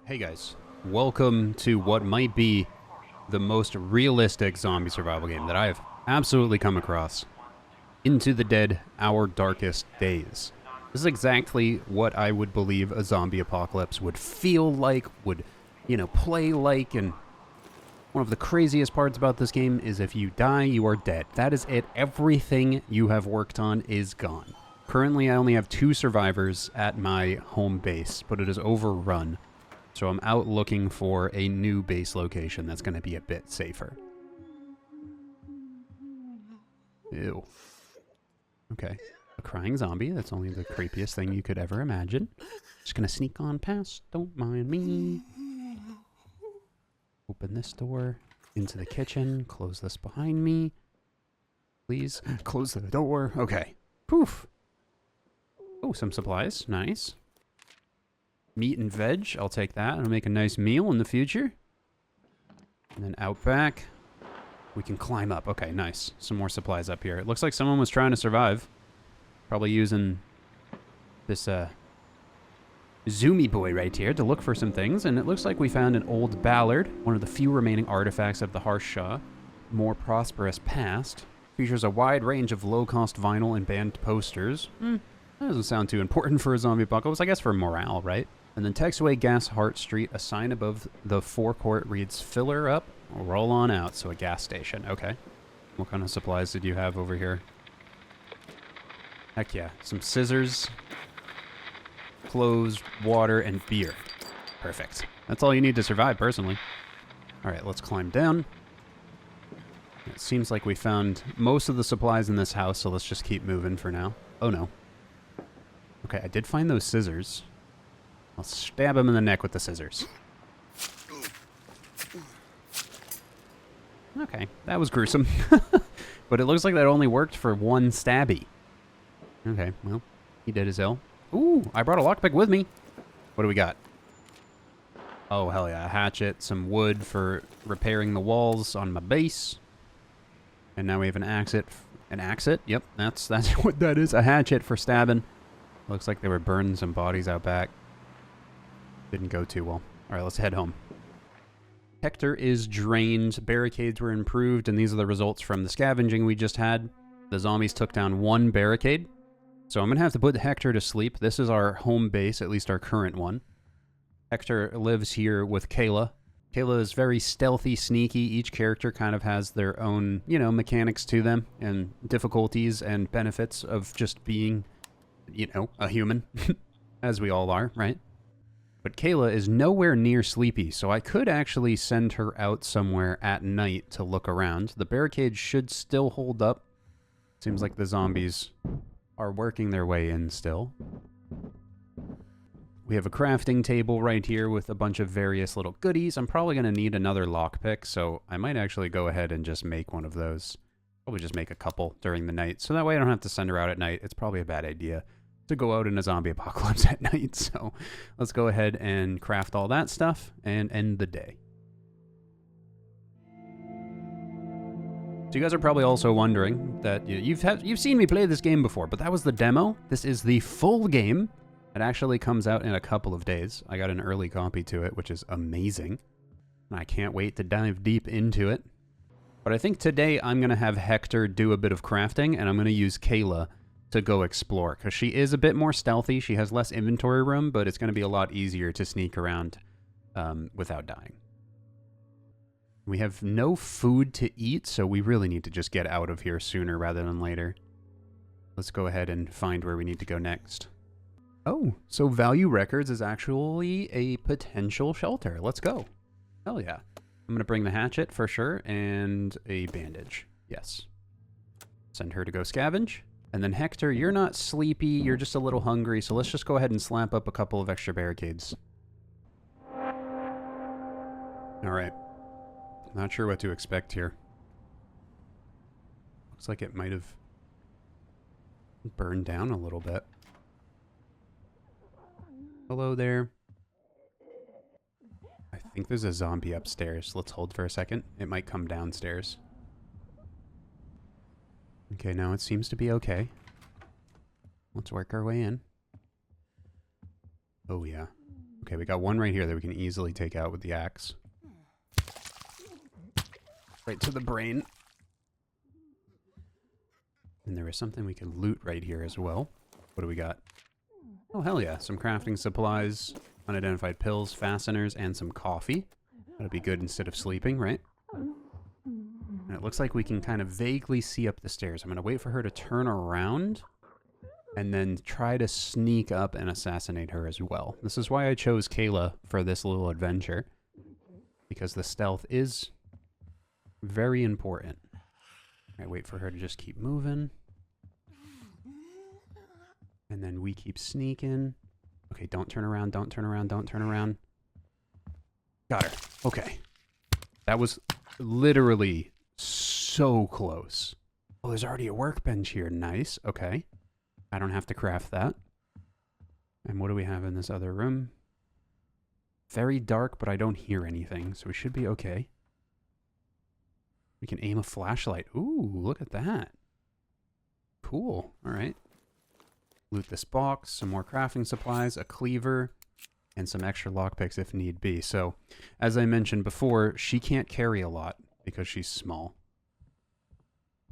Hey guys, welcome to what might be the most realistic zombie survival game that I have absolutely come across. Into the Dead, Our Darkest Days. This is exactly what I would believe a zombie apocalypse would feel like, would, play like, and one of the craziest parts about this game is if you die, you are dead. That is it. Everything you have worked on is gone. Currently, I only have 2 survivors at my home base, but it is overrun. So I'm out looking for a new base location that's going to be a bit safer. Ew. Okay. A crying zombie. That's only the creepiest thing you could ever imagine. Just going to sneak on past. Don't mind me. Open this door. Into the kitchen. Close this behind me. Please. Close the door. Okay. Poof. Oh, some supplies. Nice. Meat and veg, I'll take that. I'll make a nice meal in the future. And then out back, we can climb up. Okay, nice. Some more supplies up here. It looks like someone was trying to survive. Probably using this zoomy boy right here to look for some things. And it looks like we found an old ballad, one of the few remaining artifacts of the Harshaw. More prosperous past. Features a wide range of low-cost vinyl and band posters. That doesn't sound too important for a zombie apocalypse. I guess for morale, right? And then text away Gas Heart Street. A sign above the forecourt reads, fill her up, or roll on out. So a gas station. Okay. What kind of supplies did you have over here? Heck yeah. Some scissors, clothes, water, and beer. Perfect. That's all you need to survive, personally. All right, let's climb down. It seems like we found most of the supplies in this house, so let's just keep moving for now. Oh, no. Okay, I did find those scissors. I'll stab him in the neck with the scissors. Okay, that was gruesome. But it looks like that only worked for one stabby. Okay, well, he did his ill. Ooh, I brought a lockpick with me. What do we got? Oh, hell yeah, a hatchet, some wood for repairing the walls on my base. And now we have an axit. An axit? Yep, that's what that is. A hatchet for stabbing. Looks like they were burning some bodies out back. Didn't go too well. Alright, let's head home. Hector is drained, barricades were improved, and these are the results from the scavenging we just had. The zombies took down 1 barricade. So I'm going to have to put Hector to sleep. This is our home base, at least our current one. Hector lives here with Kayla. Kayla is very stealthy, sneaky. Each character kind of has their own, mechanics to them, and difficulties and benefits of just being, a human, as we all are, right? But Kayla is nowhere near sleepy, so I could actually send her out somewhere at night to look around. The barricade should still hold up. Seems like the zombies are working their way in still. We have a crafting table right here with a bunch of various little goodies. I'm probably going to need another lockpick, so I might actually go ahead and just make one of those. Probably just make a couple during the night, so that way I don't have to send her out at night. It's probably a bad idea to go out in a zombie apocalypse at night, so let's go ahead and craft all that stuff and end the day. So you guys are probably also wondering that you've seen me play this game before, but that was the demo. This is the full game. It actually comes out in a couple of days. I got an early copy to it, which is amazing. And I can't wait to dive deep into it. But I think today I'm going to have Hector do a bit of crafting, and I'm going to use Kayla to go explore, because she is a bit more stealthy. She has less inventory room, but it's going to be a lot easier to sneak around without dying. We have no food to eat, so we really need to just get out of here sooner rather than later. Let's go ahead and find where we need to go next. Oh, so Value Records is actually a potential shelter. Let's go. Hell yeah. I'm going to bring the hatchet for sure, and a bandage. Yes. Send her to go scavenge. And then Hector, you're not sleepy, you're just a little hungry, so let's just go ahead and slap up a couple of extra barricades. Alright. Not sure what to expect here. Looks like it might have burned down a little bit. Hello there. I think there's a zombie upstairs. Let's hold for a second. It might come downstairs. Okay, now it seems to be okay. Let's work our way in. Oh, yeah. Okay, we got one right here that we can easily take out with the axe. Right to the brain. And there is something we can loot right here as well. What do we got? Oh, hell yeah. Some crafting supplies, unidentified pills, fasteners, and some coffee. That'd be good instead of sleeping, right? And it looks like we can kind of vaguely see up the stairs. I'm going to wait for her to turn around and then try to sneak up and assassinate her as well. This is why I chose Kayla for this little adventure, because the stealth is very important. I wait for her to just keep moving. And then we keep sneaking. Okay, don't turn around, don't turn around, don't turn around. Got her. Okay. That was literally so close. Oh, there's already a workbench here. Nice. Okay. I don't have to craft that. And what do we have in this other room? Very dark, but I don't hear anything, so we should be okay. We can aim a flashlight. Ooh, look at that. Cool. All right. Loot this box, some more crafting supplies, a cleaver, and some extra lockpicks if need be. So, as I mentioned before, she can't carry a lot because she's small.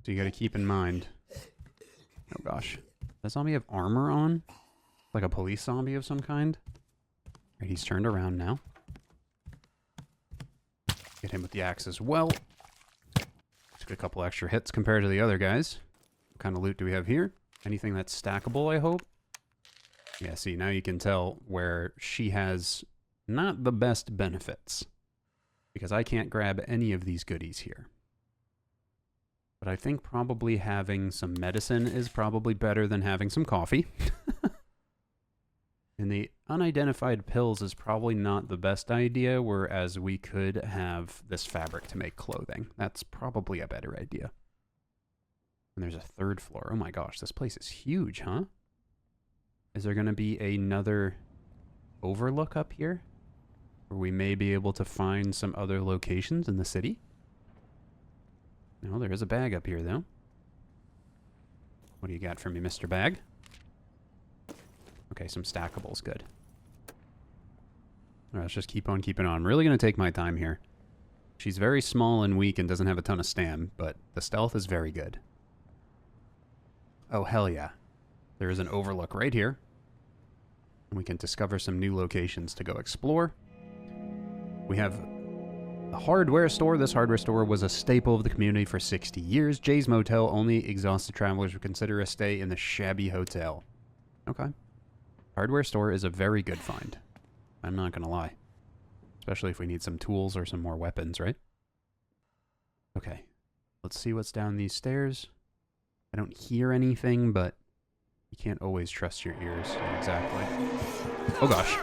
So you got to keep in mind. Oh gosh. Does zombie have armor on? Like a police zombie of some kind? Right, he's turned around now. Get him with the axe as well. Took a couple extra hits compared to the other guys. What kind of loot do we have here? Anything that's stackable, I hope? Yeah, see, now you can tell where she has not the best benefits. Because I can't grab any of these goodies here. But I think probably having some medicine is probably better than having some coffee. And the unidentified pills is probably not the best idea, whereas we could have this fabric to make clothing. That's probably a better idea. And there's a third floor. Oh my gosh, this place is huge, huh? Is there going to be another overlook up here? Where we may be able to find some other locations in the city? No, there is a bag up here, though. What do you got for me, Mr. Bag? Okay, some stackables, good. All right, let's just keep on keeping on. I'm really going to take my time here. She's very small and weak and doesn't have a ton of stam, but the stealth is very good. Oh, hell yeah. There is an overlook right here. And we can discover some new locations to go explore. We have a hardware store. This hardware store was a staple of the community for 60 years. Jay's Motel. Only exhausted travelers would consider a stay in the shabby hotel. Okay. Hardware store is a very good find. I'm not going to lie. Especially if we need some tools or some more weapons, right? Okay. Let's see what's down these stairs. I don't hear anything, but you can't always trust your ears. Exactly. Oh gosh.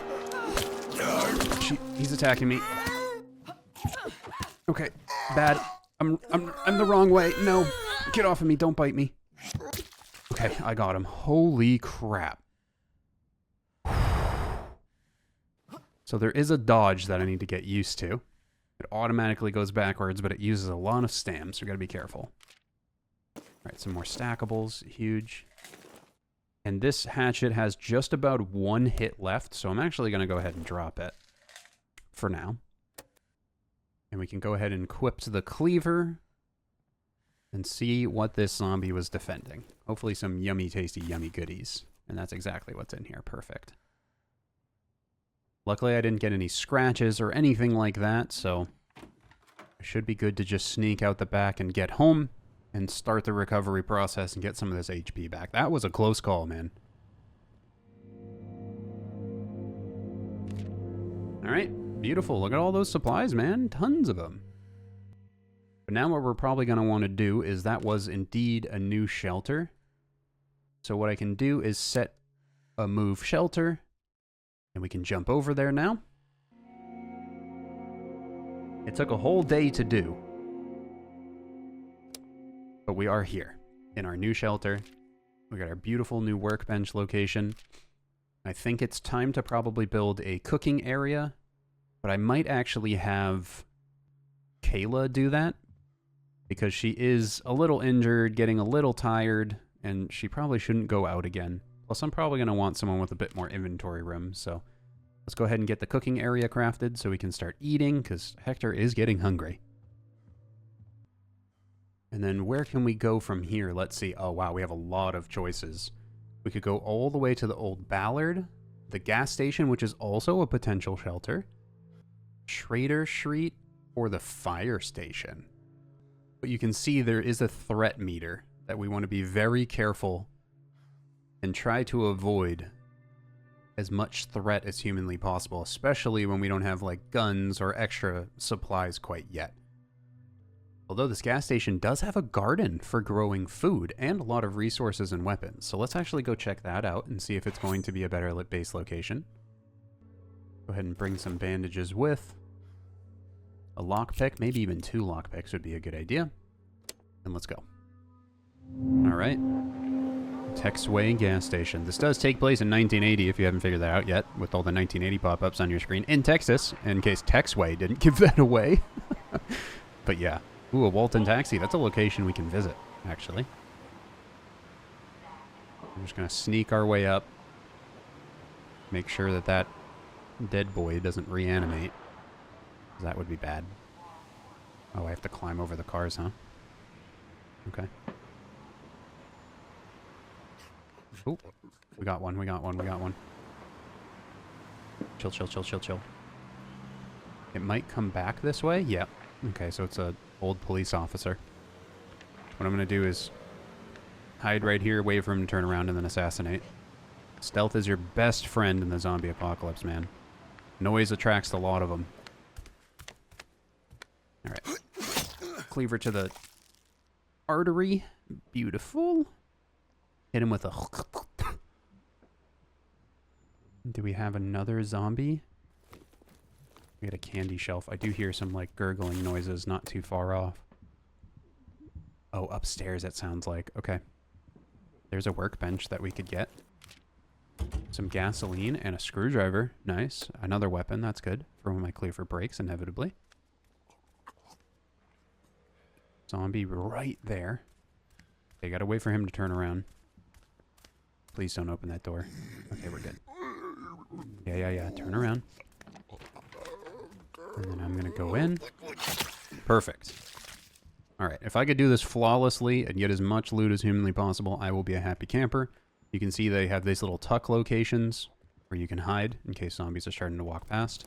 He's attacking me. Okay. Bad. I'm the wrong way. No. Get off of me. Don't bite me. Okay, I got him. Holy crap. So there is a dodge that I need to get used to. It automatically goes backwards, but it uses a lot of stam, so we gotta be careful. Alright, some more stackables. Huge. And this hatchet has just about one hit left, so I'm actually gonna go ahead and drop it. For now. And we can go ahead and equip the cleaver. And see what this zombie was defending. Hopefully some yummy, tasty, yummy goodies. And that's exactly what's in here. Perfect. Luckily, I didn't get any scratches or anything like that, so it should be good to just sneak out the back and get home and start the recovery process and get some of this HP back. That was a close call, man. All right, beautiful. Look at all those supplies, man. Tons of them. But now what we're probably going to want to do is that was indeed a new shelter. So what I can do is set a move shelter. And we can jump over there now. It took a whole day to do. But we are here in our new shelter. We got our beautiful new workbench location. I think it's time to probably build a cooking area. But I might actually have Kayla do that. Because she is a little injured, getting a little tired. And she probably shouldn't go out again. Plus, I'm probably going to want someone with a bit more inventory room, so Let's go ahead and get the cooking area crafted so we can start eating, because Hector is getting hungry. And then where can we go from here? Let's see. Oh, wow, we have a lot of choices. We could go all the way to the Old Ballard, the gas station, which is also a potential shelter, Schrader Street, or the fire station. But you can see there is a threat meter that we want to be very careful and try to avoid as much threat as humanly possible, especially when we don't have like guns or extra supplies quite yet. Although this gas station does have a garden for growing food and a lot of resources and weapons. So let's actually go check that out and see if it's going to be a better lit base location. Go ahead and bring some bandages with. A lockpick, maybe even 2 lockpicks would be a good idea. And let's go. Alright. Texway gas station. This does take place in 1980 if you haven't figured that out yet, with all the 1980 pop-ups on your screen in Texas, in case Texway didn't give that away. But yeah. Ooh, a Walton taxi. That's a location we can visit, actually. We're just going to sneak our way up. Make sure that that dead boy doesn't reanimate. That would be bad. Oh, I have to climb over the cars, huh? Okay. Oh, we got one, we got one, we got one. Chill, chill, chill, chill, chill. It might come back this way? Yeah. Okay, so it's a old police officer. What I'm going to do is hide right here, wait for him to turn around, and then assassinate. Stealth is your best friend in the zombie apocalypse, man. Noise attracts a lot of them. Alright. Cleaver to the artery. Beautiful. Hit him with a... Do we have another zombie? We got a candy shelf. I do hear some, like, gurgling noises not too far off. Oh, upstairs it sounds like. Okay. There's a workbench that we could get. Some gasoline and a screwdriver. Nice. Another weapon. That's good. For when my cleaver breaks, inevitably. Zombie right there. Okay, gotta wait for him to turn around. Please don't open that door. Okay, we're good. Yeah. Turn around. And then I'm gonna go in. Perfect. Alright, if I could do this flawlessly and get as much loot as humanly possible, I will be a happy camper. You can see they have these little tuck locations where you can hide in case zombies are starting to walk past.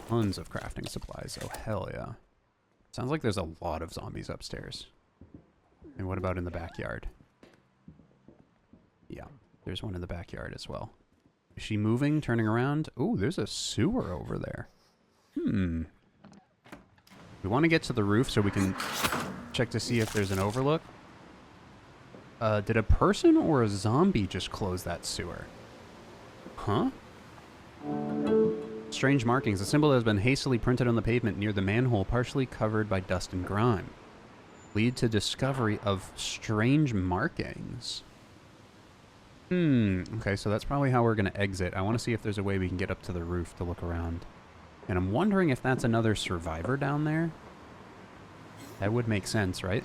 Tons of crafting supplies. Oh, hell yeah. Sounds like there's a lot of zombies upstairs. And what about in the backyard? Yeah, there's one in the backyard as well. Is she moving, turning around? Ooh, there's a sewer over there. We want to get to the roof so we can check to see if there's an overlook. Did a person or a zombie just close that sewer? Huh? Strange markings. A symbol that has been hastily printed on the pavement near the manhole, partially covered by dust and grime. Lead to discovery of strange markings. Okay, so that's probably how we're going to exit. I want to see if there's a way we can get up to the roof to look around. And I'm wondering if that's another survivor down there. That would make sense, right?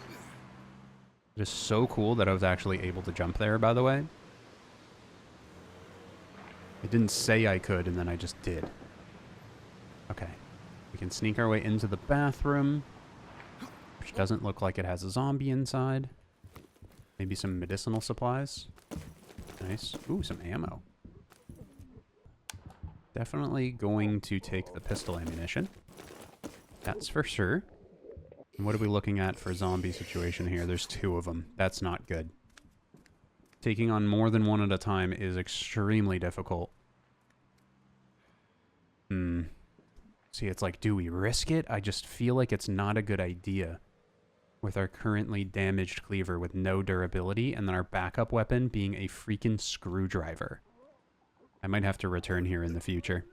It is so cool that I was actually able to jump there, by the way. It didn't say I could, and then I just did. Okay. We can sneak our way into the bathroom, which doesn't look like it has a zombie inside. Maybe some medicinal supplies. Nice. Ooh, some ammo. Definitely going to take the pistol ammunition. That's for sure. And what are we looking at for zombie situation here? There's 2 of them. That's not good. Taking on more than one at a time is extremely difficult. See, it's like, do we risk it? I just feel like it's not a good idea. With our currently damaged cleaver with no durability, and then our backup weapon being a freaking screwdriver. I might have to return here in the future.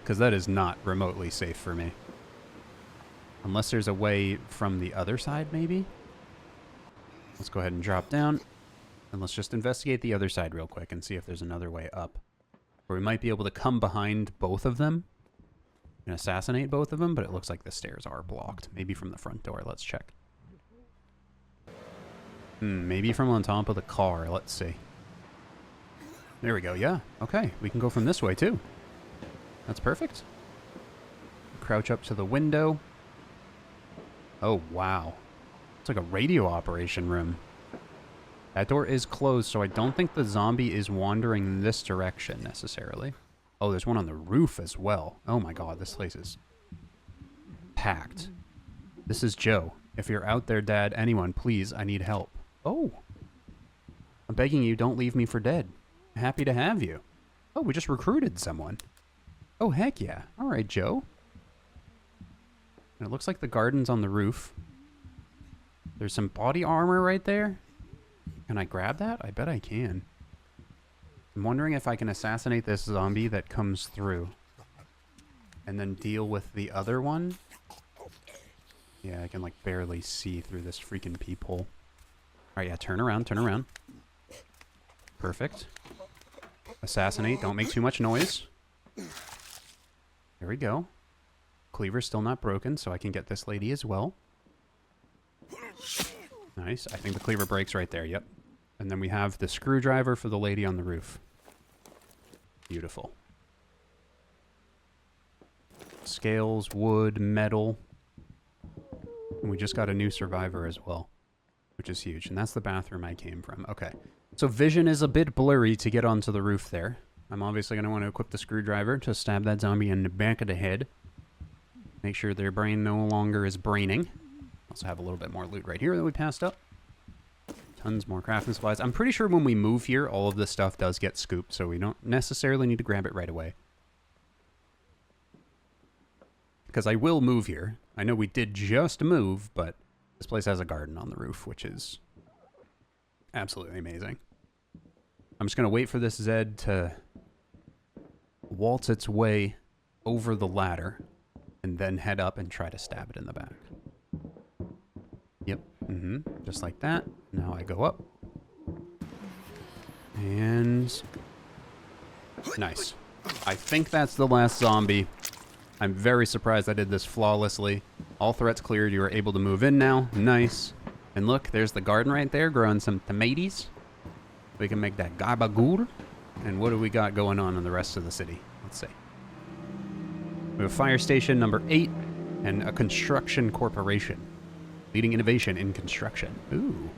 Because that is not remotely safe for me. Unless there's a way from the other side, maybe? Let's go ahead and drop down. And let's just investigate the other side real quick and see if there's another way up. Or we might be able to come behind both of them and assassinate both of them, but it looks like the stairs are blocked. Maybe from the front door. Let's check. Maybe from on top of the car. Let's see. There we go, yeah. Okay, we can go from this way, too. That's perfect. Crouch up to the window. Oh, wow. It's like a radio operation room. That door is closed, so I don't think the zombie is wandering this direction, necessarily. Oh, there's one on the roof as well. Oh my god, this place is packed. This is Joe. If you're out there, Dad, anyone, please, I need help. Oh. I'm begging you, don't leave me for dead. Happy to have you. Oh, we just recruited someone. Oh, heck yeah. All right, Joe. And it looks like the garden's on the roof. There's some body armor right there. Can I grab that? I bet I can. I'm wondering if I can assassinate this zombie that comes through. And then deal with the other one. Yeah, I can like barely see through this freaking peephole. Alright, yeah, turn around, turn around. Perfect. Assassinate, don't make too much noise. There we go. Cleaver's still not broken, so I can get this lady as well. Nice. I think the cleaver breaks right there, yep. And then we have the screwdriver for the lady on the roof. Beautiful. Scales, wood, metal. And we just got a new survivor as well, which is huge. And that's the bathroom I came from. Okay. So vision is a bit blurry to get onto the roof there. I'm obviously going to want to equip the screwdriver to stab that zombie in the back of the head. Make sure their brain no longer is braining. Also have a little bit more loot right here that we passed up. Tons more crafting supplies. I'm pretty sure when we move here, all of this stuff does get scooped, so we don't necessarily need to grab it right away. Because I will move here. I know we did just move, but this place has a garden on the roof, which is absolutely amazing. I'm just going to wait for this Zed to waltz its way over the ladder and then head up and try to stab it in the back. Yep. Just like that. Now I go up. And nice. I think that's the last zombie. I'm very surprised I did this flawlessly. All threats cleared. You are able to move in now. Nice. And look, there's the garden right there growing some tomatoes. We can make that gabagool. And what do we got going on in the rest of the city? Let's see. We have a fire station number 8 and a construction corporation. Leading innovation in construction. Ooh.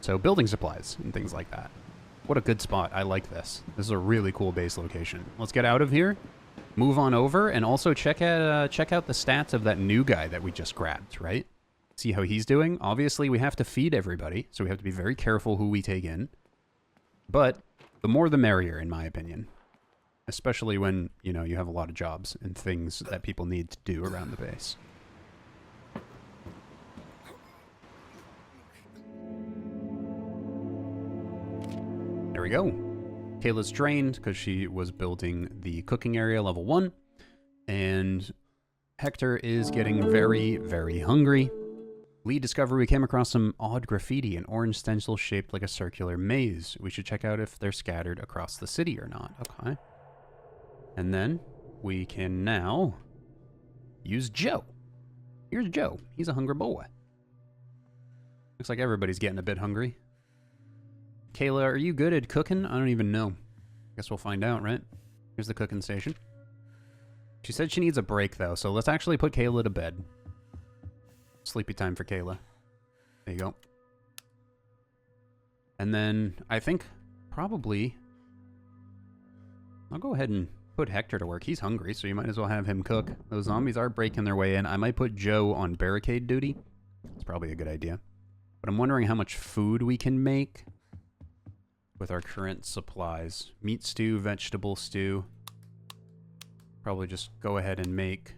So building supplies and things like that. What a good spot. I like this. This is a really cool base location. Let's get out of here. Move on over and also check out the stats of that new guy that we just grabbed, right? See how he's doing. Obviously, we have to feed everybody, so we have to be very careful who we take in. But the more the merrier, in my opinion. Especially when, you know, you have a lot of jobs and things that people need to do around the base. There we go. Kayla's drained because she was building the cooking area level 1. And Hector is getting very, very hungry. Lead discovery, we came across some odd graffiti, an orange stencil shaped like a circular maze. We should check out if they're scattered across the city or not. Okay. And then we can now use Joe. Here's Joe. He's a hungry boy. Looks like everybody's getting a bit hungry. Kayla, are you good at cooking? I don't even know. Guess we'll find out, right? Here's the cooking station. She said she needs a break, though, so let's actually put Kayla to bed. Sleepy time for Kayla. There you go. And then I think probably I'll go ahead and put Hector to work. He's hungry, so you might as well have him cook. Those zombies are breaking their way in. I might put Joe on barricade duty. It's probably a good idea. But I'm wondering how much food we can make with our current supplies. Meat stew, vegetable stew. Probably just go ahead and make...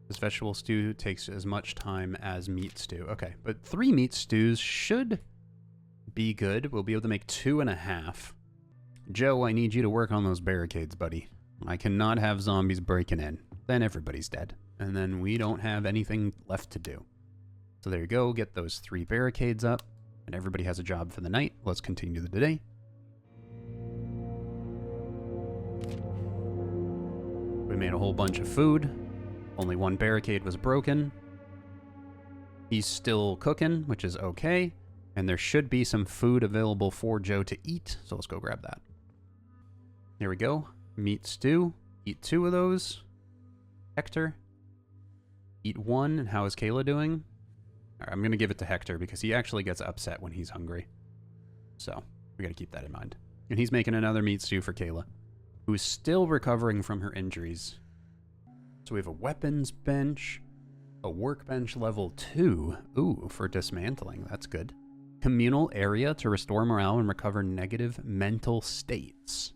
This vegetable stew takes as much time as meat stew. Okay, but 3 meat stews should be good. We'll be able to make 2.5. Joe, I need you to work on those barricades, buddy. I cannot have zombies breaking in. Then everybody's dead. And then we don't have anything left to do. So there you go. Get those 3 barricades up. And everybody has a job for the night. Let's continue the day. We made a whole bunch of food. Only 1 barricade was broken. He's still cooking, which is okay. And there should be some food available for Joe to eat, so let's go grab that. Here we go. Meat stew. Eat 2 of those. Hector. Eat 1. And how is Kayla doing? All right, I'm going to give it to Hector because he actually gets upset when he's hungry. So, we got to keep that in mind. And he's making another meat stew for Kayla, who is still recovering from her injuries. So we have a weapons bench, a workbench level 2. Ooh, for dismantling. That's good. Communal area to restore morale and recover negative mental states.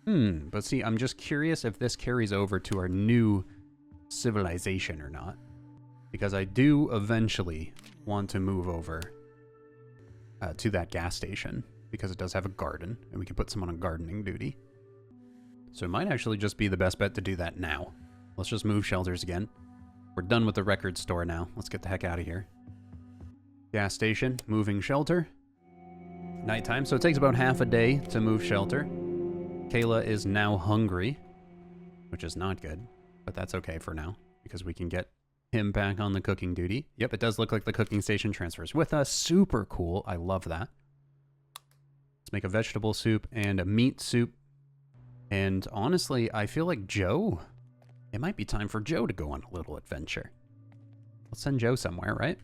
But see, I'm just curious if this carries over to our new civilization or not. Because I do eventually want to move over to that gas station. Because it does have a garden, and we can put someone on gardening duty. So it might actually just be the best bet to do that now. Let's just move shelters again. We're done with the record store now. Let's get the heck out of here. Gas station, moving shelter. Nighttime, so it takes about half a day to move shelter. Kayla is now hungry, which is not good, but that's okay for now, because we can get him back on the cooking duty. Yep, it does look like the cooking station transfers with us. Super cool. I love that. Let's make a vegetable soup and a meat soup. And honestly, I feel like Joe, it might be time for Joe to go on a little adventure. Let's send Joe somewhere, right?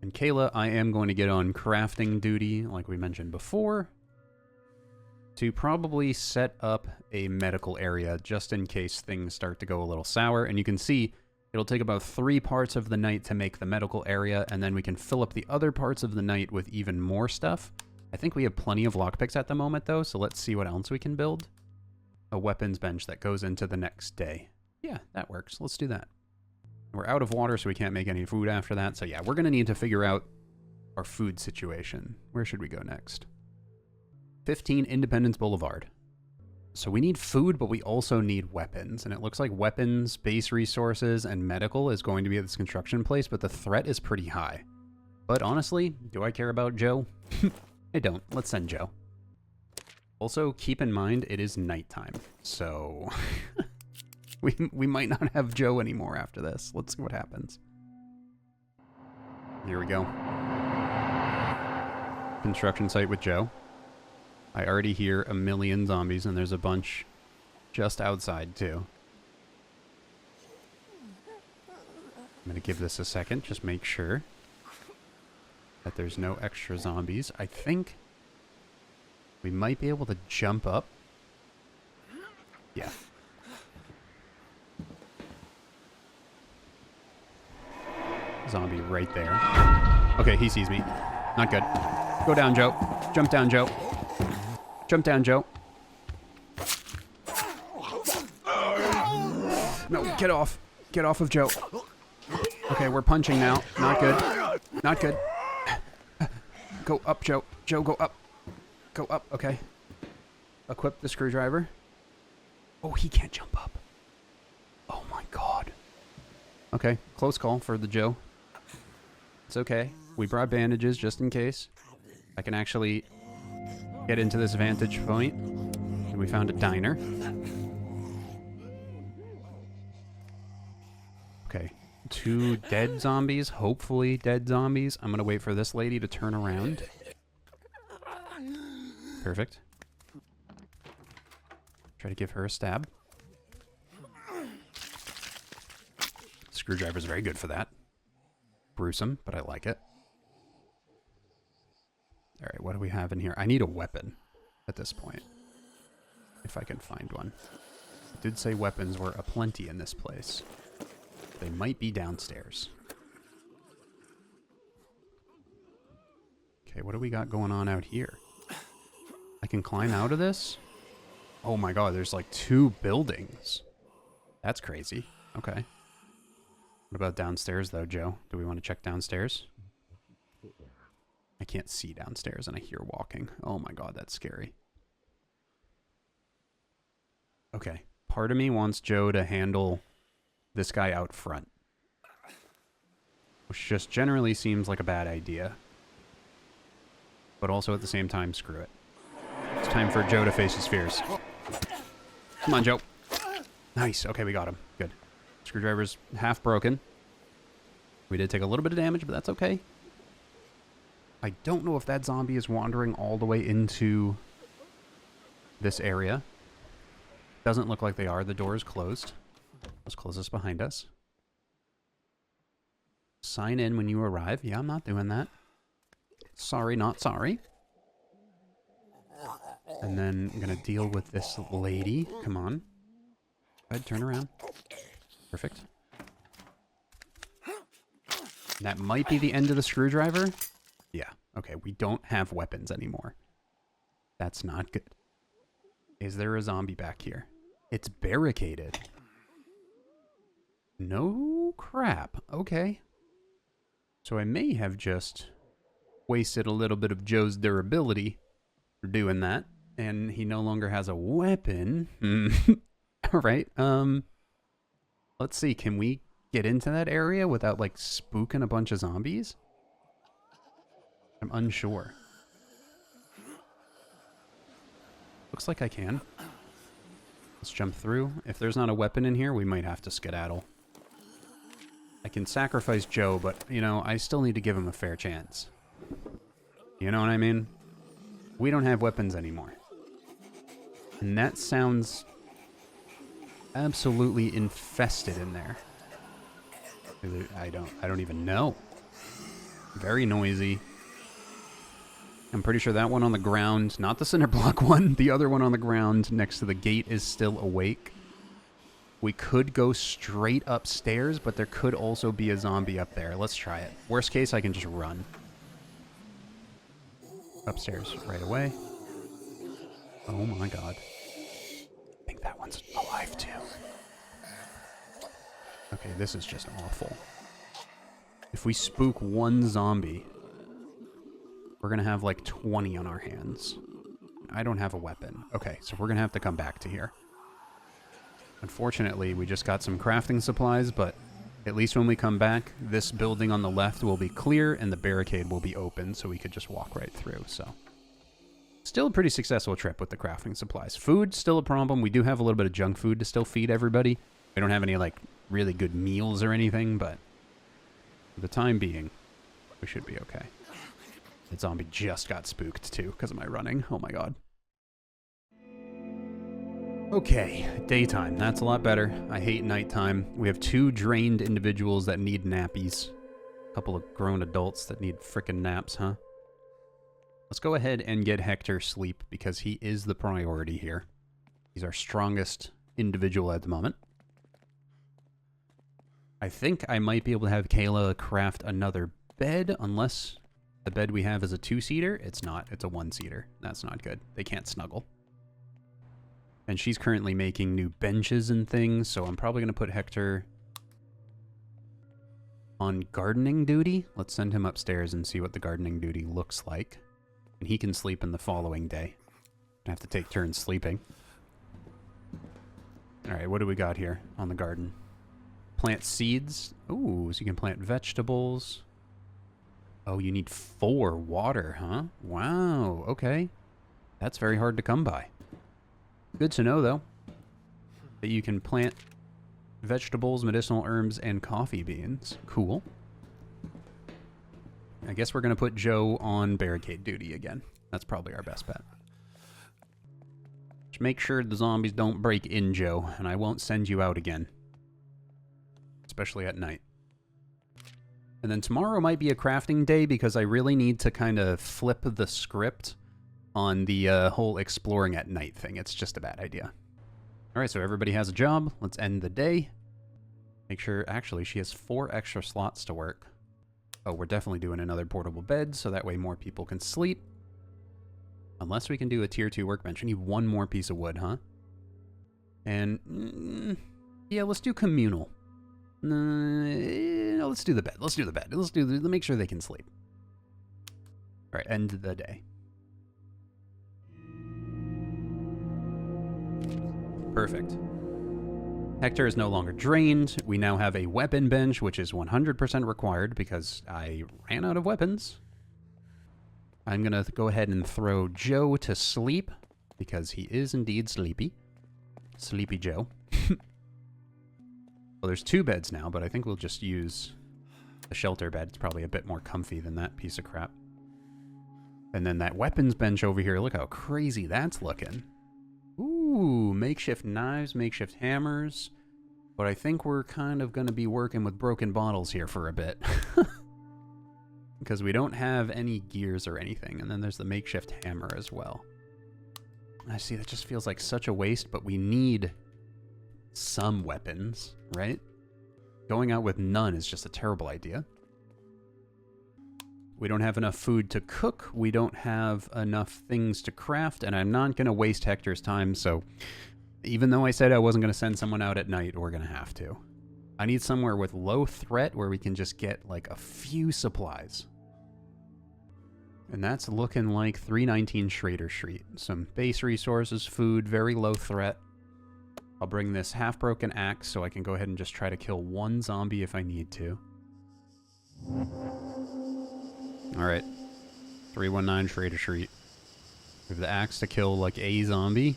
And Kayla, I am going to get on crafting duty, like we mentioned before, to probably set up a medical area just in case things start to go a little sour. And you can see it'll take about 3 parts of the night to make the medical area, and then we can fill up the other parts of the night with even more stuff. I think we have plenty of lockpicks at the moment, though, so let's see what else we can build. A weapons bench that goes into the next day. Yeah, that works. Let's do that. We're out of water, so we can't make any food after that. So yeah, we're going to need to figure out our food situation. Where should we go next? 15 Independence Boulevard. So we need food, but we also need weapons. And it looks like weapons, base resources, and medical is going to be at this construction place, but the threat is pretty high. But honestly, do I care about Joe? I don't. Let's send Joe. Also, keep in mind, it is nighttime, so we might not have Joe anymore after this. Let's see what happens. Here we go. Construction site with Joe. I already hear a million zombies, and there's a bunch just outside, too. I'm going to give this a second, just make sure that there's no extra zombies. I think we might be able to jump up. Yeah. Zombie right there. Okay, he sees me. Not good. Go down, Joe. Jump down, Joe. Jump down, Joe. No, get off. Get off of Joe. Okay, we're punching now. Not good. Not good. Go up, Joe. Joe, go up. Go up, okay. Equip the screwdriver. Oh, he can't jump up. Oh my god. Okay, close call for the Joe. It's okay. We brought bandages just in case. I can actually get into this vantage point. And we found a diner. Okay. 2 dead zombies. Hopefully dead zombies. I'm gonna wait for this lady to turn around. Perfect. Try to give her a stab. Screwdriver's very good for that. Gruesome, but I like it. Alright, what do we have in here? I need a weapon at this point. If I can find one. I did say weapons were aplenty in this place. They might be downstairs. Okay, what do we got going on out here? I can climb out of this? Oh my god, there's like 2 buildings. That's crazy. Okay. What about downstairs though, Joe? Do we want to check downstairs? I can't see downstairs and I hear walking. Oh my god, that's scary. Okay. Part of me wants Joe to handle this guy out front. Which just generally seems like a bad idea. But also at the same time, screw it. It's time for Joe to face his fears. Come on, Joe. Nice. Okay, we got him. Good. Screwdriver's half broken. We did take a little bit of damage, but that's okay. I don't know if that zombie is wandering all the way into this area. Doesn't look like they are. The door is closed. Let's close this behind us. Sign in when you arrive. Yeah, I'm not doing that. Sorry, not sorry. And then I'm going to deal with this lady. Come on. Go ahead, turn around. Perfect. That might be the end of the screwdriver. Yeah, okay, we don't have weapons anymore. That's not good. Is there a zombie back here? It's barricaded. No crap. Okay. So I may have just wasted a little bit of Joe's durability for doing that. And he no longer has a weapon. Alright, let's see, can we get into that area without, like, spooking a bunch of zombies? I'm unsure. Looks like I can. Let's jump through. If there's not a weapon in here, we might have to skedaddle. I can sacrifice Joe, but, you know, I still need to give him a fair chance. You know what I mean? We don't have weapons anymore. And that sounds absolutely infested in there. I don't even know. Very noisy. I'm pretty sure that one on the ground, not the cinder block one, the other one on the ground next to the gate is still awake. We could go straight upstairs, but there could also be a zombie up there. Let's try it. Worst case, I can just run. Upstairs right away. Oh my god. I think that one's alive too. Okay, this is just awful. If we spook one zombie, we're gonna have like 20 on our hands. I don't have a weapon. Okay, so we're gonna have to come back to here. Unfortunately, we just got some crafting supplies, but at least when we come back, this building on the left will be clear and the barricade will be open, so we could just walk right through, so. Still a pretty successful trip with the crafting supplies. Food, still a problem. We do have a little bit of junk food to still feed everybody. We don't have any, like, really good meals or anything, but for the time being, we should be okay. The zombie just got spooked, too, because of my running. Oh my god. Okay, daytime. That's a lot better. I hate nighttime. We have 2 drained individuals that need nappies. A couple of grown adults that need frickin' naps, huh? Let's go ahead and get Hector sleep, because he is the priority here. He's our strongest individual at the moment. I think I might be able to have Kayla craft another bed, unless the bed we have is a 2-seater. It's not. It's a 1-seater. That's not good. They can't snuggle. And she's currently making new benches and things, so I'm probably going to put Hector on gardening duty. Let's send him upstairs and see what the gardening duty looks like. And he can sleep in the following day. I have to take turns sleeping. Alright, what do we got here on the garden? Plant seeds. Ooh, so you can plant vegetables. Oh, you need 4 water, huh? Wow, okay. That's very hard to come by. Good to know, though, that you can plant vegetables, medicinal herbs, and coffee beans. Cool. I guess we're going to put Joe on barricade duty again. That's probably our best bet. Just make sure the zombies don't break in, Joe, and I won't send you out again. Especially at night. And then tomorrow might be a crafting day because I really need to kind of flip the script on the whole exploring at night thing. It's just a bad idea. Alright, so everybody has a job. Let's end the day. Make sure, actually, she has 4 extra slots to work. Oh, we're definitely doing another portable bed, so that way more people can sleep. Unless we can do a tier 2 workbench. We need 1 more piece of wood, huh? And, yeah, let's do communal. No, let's do the bed. Let's do the bed. Let's make sure they can sleep. Alright, end the day. Perfect. Hector is no longer drained. We now have a weapon bench, which is 100% required because I ran out of weapons. I'm going to go ahead and throw Joe to sleep because he is indeed sleepy. Sleepy Joe. Well, there's 2 beds now, but I think we'll just use the shelter bed. It's probably a bit more comfy than that piece of crap. And then that weapons bench over here, look how crazy that's looking. Ooh, makeshift knives, makeshift hammers. But I think we're kind of going to be working with broken bottles here for a bit. Because we don't have any gears or anything. And then there's the makeshift hammer as well. I see, that just feels like such a waste, but we need some weapons, right? Going out with none is just a terrible idea. We don't have enough food to cook, we don't have enough things to craft, and I'm not going to waste Hector's time, so even though I said I wasn't going to send someone out at night, we're going to have to. I need somewhere with low threat where we can just get like a few supplies. And that's looking like 319 Schrader Street. Some base resources, food, very low threat. I'll bring this half-broken axe so I can go ahead and just try to kill one zombie if I need to. Alright. 319 Schrader Street. We have the axe to kill like a zombie.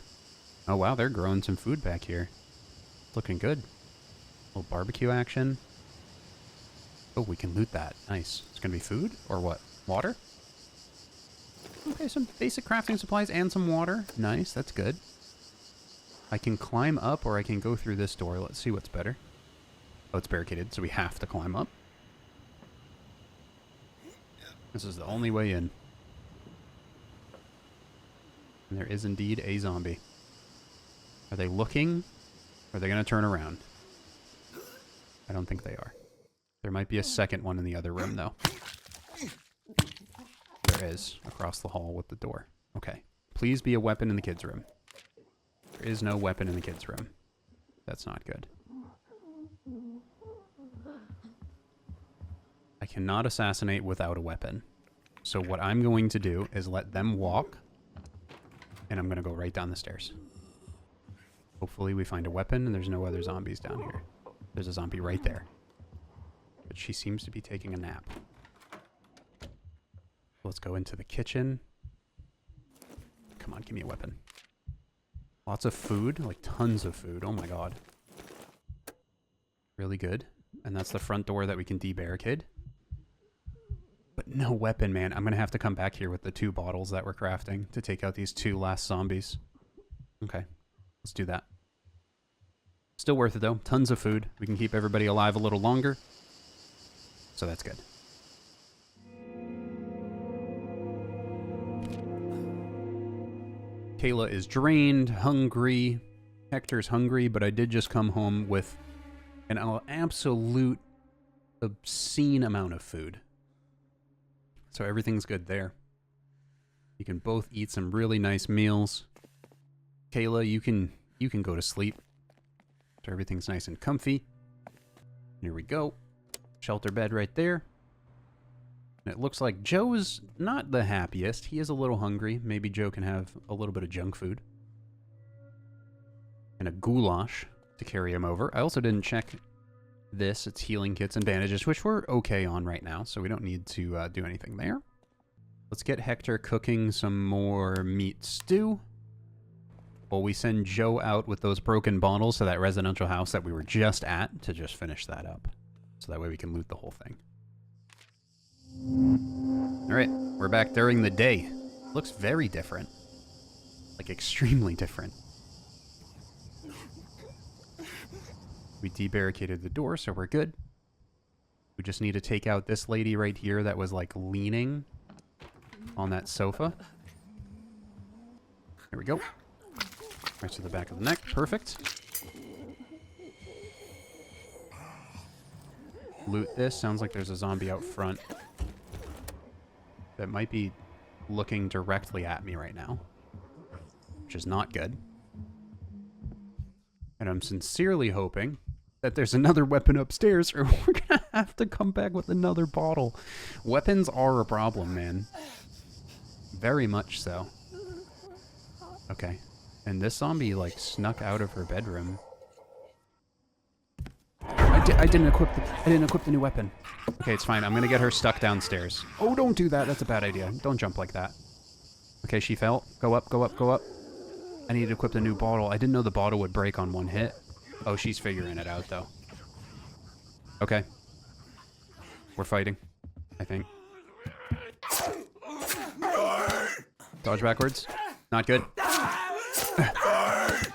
Oh wow, they're growing some food back here. Looking good. A little barbecue action. Oh, we can loot that. Nice. It's gonna be food? Or what? Water? Okay, some basic crafting supplies and some water. Nice, that's good. I can climb up or I can go through this door. Let's see what's better. Oh, it's barricaded, so we have to climb up. This is the only way in. And there is indeed a zombie. Are they looking? Or are they going to turn around? I don't think they are. There might be a second one in the other room, though. There is, across the hall with the door. Okay. Please be a weapon in the kids' room. There is no weapon in the kids' room. That's not good. I cannot assassinate without a weapon. So what I'm going to do is let them walk, and I'm going to go right down the stairs. Hopefully we find a weapon and there's no other zombies down here. There's a zombie right there. But she seems to be taking a nap. Let's go into the kitchen. Come on, give me a weapon. Lots of food, like tons of food. Oh my god. Really good. And that's the front door that we can debarricade. But no weapon, man. I'm going to have to come back here with the 2 bottles that we're crafting to take out these 2 last zombies. Okay, let's do that. Still worth it, though. Tons of food. We can keep everybody alive a little longer. So that's good. Kayla is drained, hungry. Hector's hungry, but I did just come home with an absolute obscene amount of food. So everything's good there. You can both eat some really nice meals. Kayla, you can go to sleep. So everything's nice and comfy. Here we go. Shelter bed right there. And it looks like Joe's not the happiest. He is a little hungry. Maybe Joe can have a little bit of junk food. And a goulash to carry him over. I also didn't check this. It's healing kits and bandages, which we're okay on right now, so we don't need to do anything there. Let's get Hector cooking some more meat stew. While we send Joe out with those broken bottles to that residential house that we were just at to just finish that up. So that way we can loot the whole thing. Alright, we're back during the day. Looks very different. Like, extremely different. We debarricaded the door, so we're good. We just need to take out this lady right here that was, like, leaning on that sofa. Here we go. Right to the back of the neck. Perfect. Loot this. Sounds like there's a zombie out front that might be looking directly at me right now, which is not good. And I'm sincerely hoping that there's another weapon upstairs, or we're gonna have to come back with another bottle. Weapons are a problem, man. Very much so. Okay. And this zombie, like, snuck out of her bedroom. I didn't equip the new weapon. Okay, it's fine. I'm gonna get her stuck downstairs. Oh, don't do that. That's a bad idea. Don't jump like that. Okay, she fell. Go up, go up, go up. I need to equip the new bottle. I didn't know the bottle would break on one hit. Oh, she's figuring it out, though. Okay. We're fighting, I think. Dodge backwards. Not good.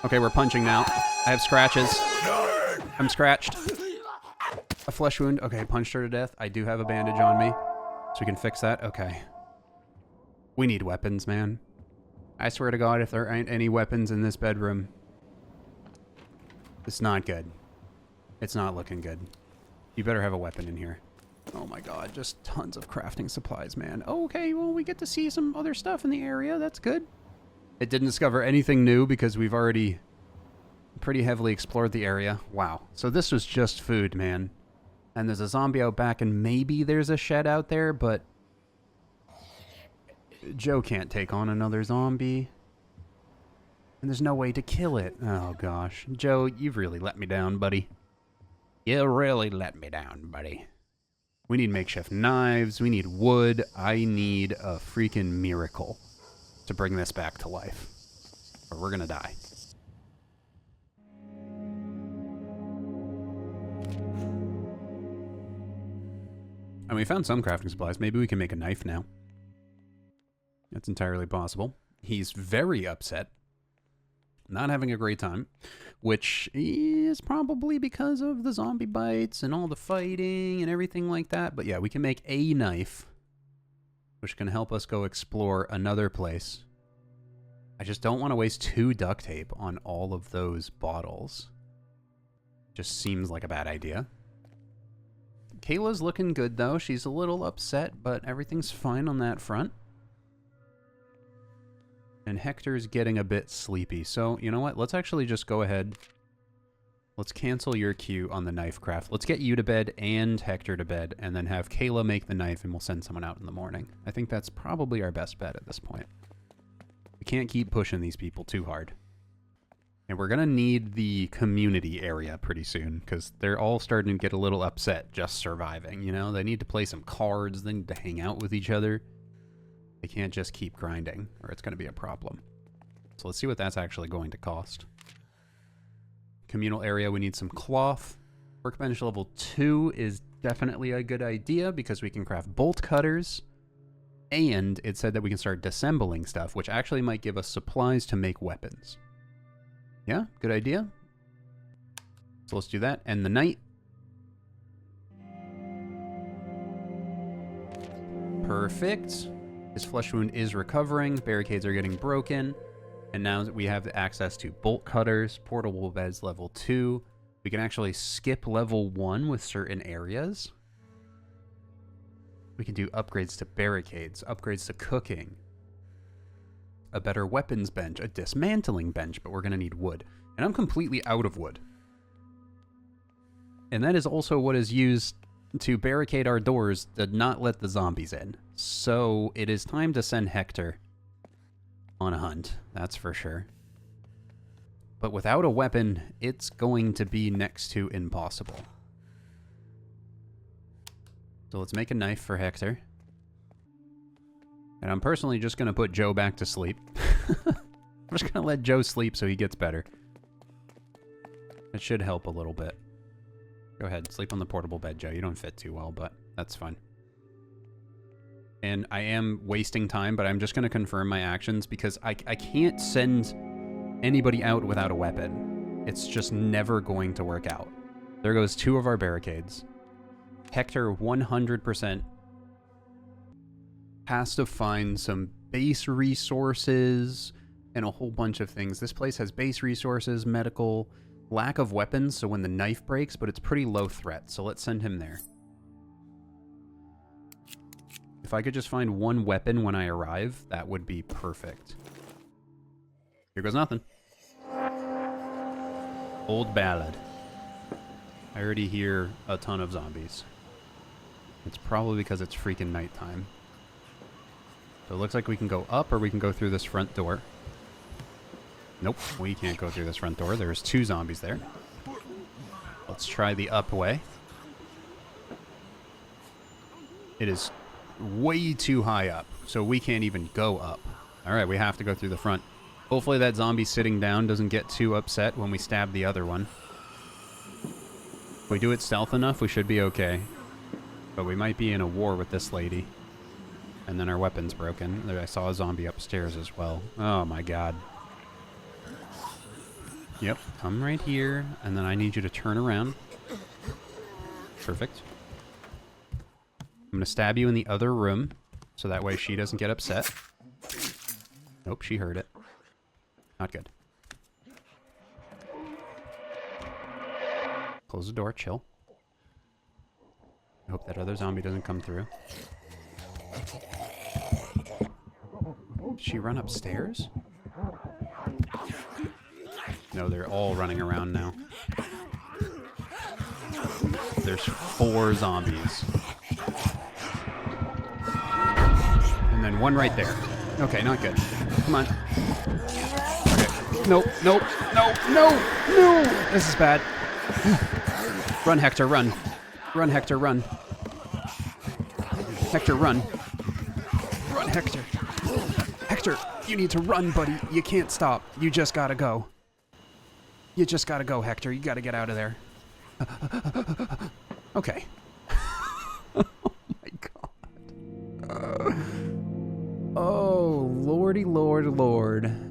Okay, we're punching now. I have scratches. I'm scratched. A flesh wound. Okay, punched her to death. I do have a bandage on me, so we can fix that. Okay. We need weapons, man. I swear to God, if there ain't any weapons in this bedroom, it's not good. It's not looking good. You better have a weapon in here. Oh my God, just tons of crafting supplies, man. Okay, well, we get to see some other stuff in the area. That's good. It didn't discover anything new because we've already pretty heavily explored the area. Wow. So this was just food, man. And there's a zombie out back, and maybe there's a shed out there, but Joe can't take on another zombie. And there's no way to kill it. Oh, gosh. Joe, you've really let me down, buddy. You really let me down, buddy. We need makeshift knives. We need wood. I need a freaking miracle to bring this back to life, or we're gonna die. And we found some crafting supplies. Maybe we can make a knife now. That's entirely possible. He's very upset. Not having a great time, which is probably because of the zombie bites and all the fighting and everything like that. But yeah, we can make a knife, which can help us go explore another place. I just don't want to waste 2 duct tape on all of those bottles. Just seems like a bad idea. Kayla's looking good, though. She's a little upset, but everything's fine on that front. And Hector's getting a bit sleepy. So, you know what? Let's actually just go ahead. Let's cancel your queue on the knife craft. Let's get you to bed and Hector to bed, and then have Kayla make the knife, and we'll send someone out in the morning. I think that's probably our best bet at this point. We can't keep pushing these people too hard. And we're going to need the community area pretty soon, because they're all starting to get a little upset just surviving, you know? They need to play some cards, they need to hang out with each other. They can't just keep grinding, or it's going to be a problem. So let's see what that's actually going to cost. Communal area, we need some cloth. Workbench level 2 is definitely a good idea, because we can craft bolt cutters. And it said that we can start disassembling stuff, which actually might give us supplies to make weapons. Yeah, good idea. So let's do that. And the night. Perfect. His flesh wound is recovering. Barricades are getting broken. And now that we have access to bolt cutters, portable beds level 2. We can actually skip level 1 with certain areas. We can do upgrades to barricades, upgrades to cooking, a better weapons bench, a dismantling bench, but we're going to need wood. And I'm completely out of wood. And that is also what is used to barricade our doors to not let the zombies in. So it is time to send Hector on a hunt, that's for sure. But without a weapon, it's going to be next to impossible. So let's make a knife for Hector. And I'm personally just going to put Joe back to sleep. I'm just going to let Joe sleep so he gets better. It should help a little bit. Go ahead, sleep on the portable bed, Joe. You don't fit too well, but that's fine. And I am wasting time, but I'm just going to confirm my actions because I can't send anybody out without a weapon. It's just never going to work out. There goes 2 of our barricades. Hector 100% has to find some base resources and a whole bunch of things. This place has base resources, medical, lack of weapons, so when the knife breaks, but it's pretty low threat, so let's send him there. If I could just find 1 weapon when I arrive, that would be perfect. Here goes nothing. Old ballad. I already hear a ton of zombies. It's probably because it's freaking nighttime. So it looks like we can go up or we can go through this front door. Nope, we can't go through this front door. There's 2 zombies there. Let's try the up way. It is way too high up, so we can't even go up. Alright, we have to go through the front. Hopefully that zombie sitting down doesn't get too upset when we stab the other one. If we do it stealth enough, we should be okay. But we might be in a war with this lady. And then our weapon's broken. I saw a zombie upstairs as well. Oh my god. Yep, come right here, and then I need you to turn around. Perfect. I'm gonna stab you in the other room, so that way she doesn't get upset. Nope, she heard it. Not good. Close the door, chill. I hope that other zombie doesn't come through. Did she run upstairs? No, they're all running around now. There's 4 zombies. And then one right there. Okay, not good. Come on. Okay. Nope, nope, no, no, no! This is bad. Run, Hector, run. Run, Hector, run. Hector, run. Run, Hector. Hector, you need to run, buddy. You can't stop. You just gotta go. You just gotta go, Hector. You gotta get out of there. Okay. Oh my god. Oh, lordy lord lord.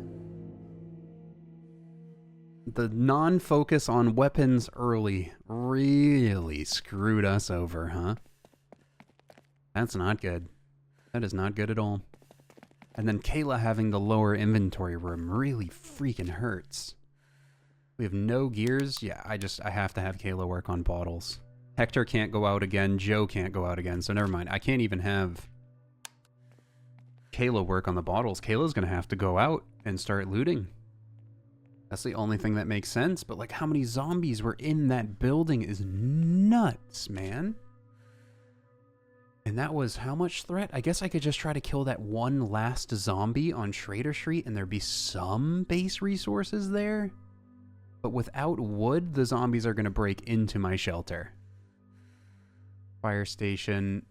The non-focus on weapons early really screwed us over, huh? That's not good. That is not good at all. And then Kayla having the lower inventory room really freaking hurts. We have no gears. Yeah, I have to have Kayla work on bottles. Hector can't go out again. Joe can't go out again. So never mind. I can't even have Kayla work on the bottles. Kayla's going to have to go out and start looting. That's the only thing that makes sense. But like how many zombies were in that building is nuts, man. And that was how much threat? I guess I could just try to kill that one last zombie on Schrader Street and there'd be some base resources there. But without wood, the zombies are going to break into my shelter. Fire station.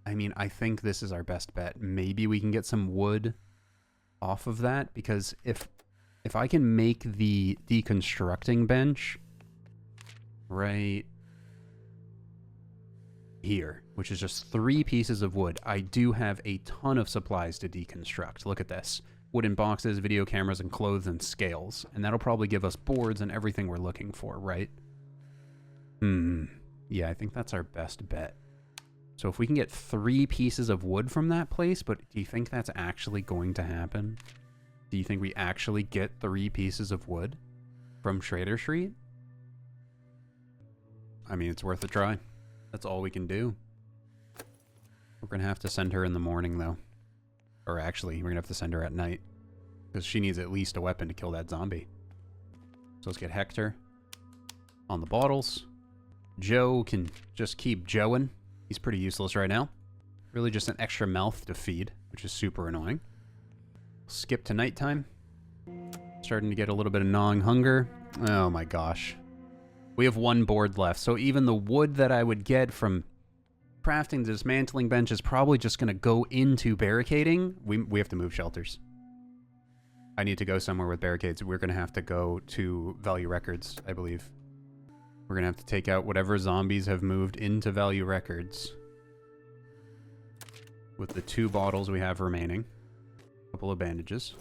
I mean, I think this is our best bet. Maybe we can get some wood off of that, because if I can make the deconstructing bench right here, which is just 3 pieces of wood, I do have a ton of supplies to deconstruct. Look at this. Wooden boxes, video cameras, and clothes and scales. And that'll probably give us boards and everything we're looking for, right? Yeah, I think that's our best bet. So if we can get 3 pieces of wood from that place, but do you think that's actually going to happen? Do you think we actually get 3 pieces of wood from Schrader Street? I mean, it's worth a try. That's all we can do. We're going to have to send her in the morning, though. Or actually, we're going to have to send her at night. Because she needs at least a weapon to kill that zombie. So let's get Hector on the bottles. Joe can just keep Joeing. He's pretty useless right now. Really just an extra mouth to feed, which is super annoying. Skip to nighttime. Starting to get a little bit of gnawing hunger. Oh my gosh. We have 1 board left. So even the wood that I would get from crafting the dismantling bench is probably just going to go into barricading. We have to move shelters. I need to go somewhere with barricades. We're going to have to go to Value Records, I believe. We're going to have to take out whatever zombies have moved into Value Records. With the 2 bottles we have remaining. A couple of bandages.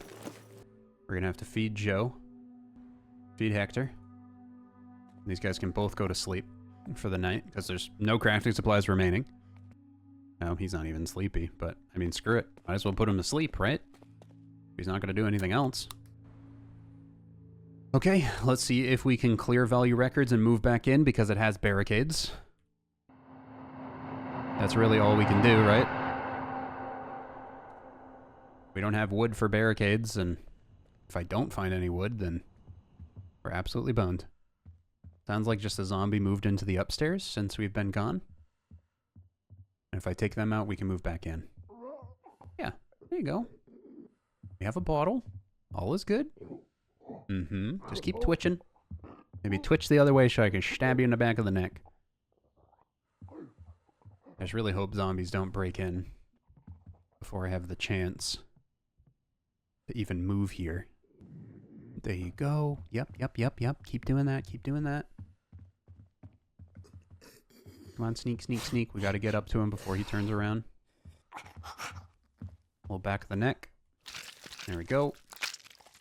We're going to have to feed Joe. Feed Hector. These guys can both go to sleep for the night, because there's no crafting supplies remaining. No, he's not even sleepy, but, I mean, screw it. Might as well put him to sleep, right? He's not going to do anything else. Okay, let's see if we can clear Value Records and move back in, because it has barricades. That's really all we can do, right? We don't have wood for barricades, and if I don't find any wood, then we're absolutely boned. Sounds like just a zombie moved into the upstairs since we've been gone. And if I take them out, we can move back in. Yeah, there you go. We have a bottle. All is good. Just keep twitching. Maybe twitch the other way so I can stab you in the back of the neck. I just really hope zombies don't break in before I have the chance to even move here. There you go. Yep. Keep doing that. Keep doing that. Come on, sneak. We got to get up to him before he turns around. little back of the neck. There we go.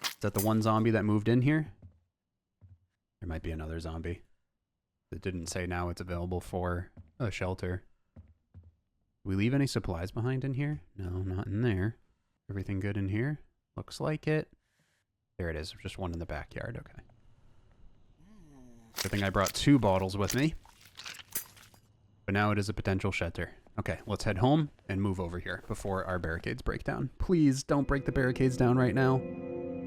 Is that the one zombie that moved in here? There might be another zombie. It didn't say now it's available for a shelter. Did we leave any supplies behind in here? No, not in there. Everything good in here? Looks like it. There it is. Just one in the backyard. Okay. Good thing I brought 2 bottles with me. But now it is a potential shelter. Okay, let's head home and move over here before our barricades break down. Please don't break the barricades down right now.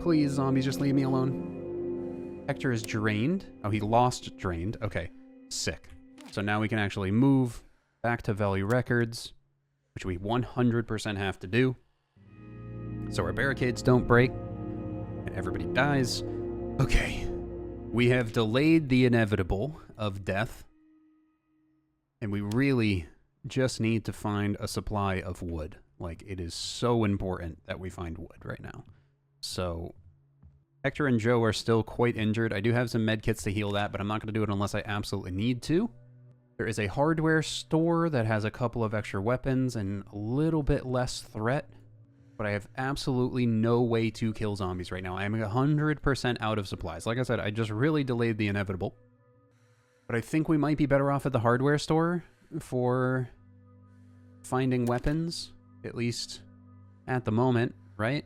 Please, zombies, just leave me alone. Hector is drained. Oh, he lost drained. Okay, sick. So now we can actually move back to Valley Records, which we 100% have to do. So our barricades don't break and everybody dies. Okay, we have delayed the inevitable of death. And we really just need to find a supply of wood. Like, it is so important that we find wood right now. So, Hector and Joe are still quite injured. I do have some med kits to heal that, but I'm not going to do it unless I absolutely need to. There is a hardware store that has a couple of extra weapons and a little bit less threat. But I have absolutely no way to kill zombies right now. I am 100% out of supplies. Like I said, I just really delayed the inevitable. But I think we might be better off at the hardware store for finding weapons, at least at the moment, right?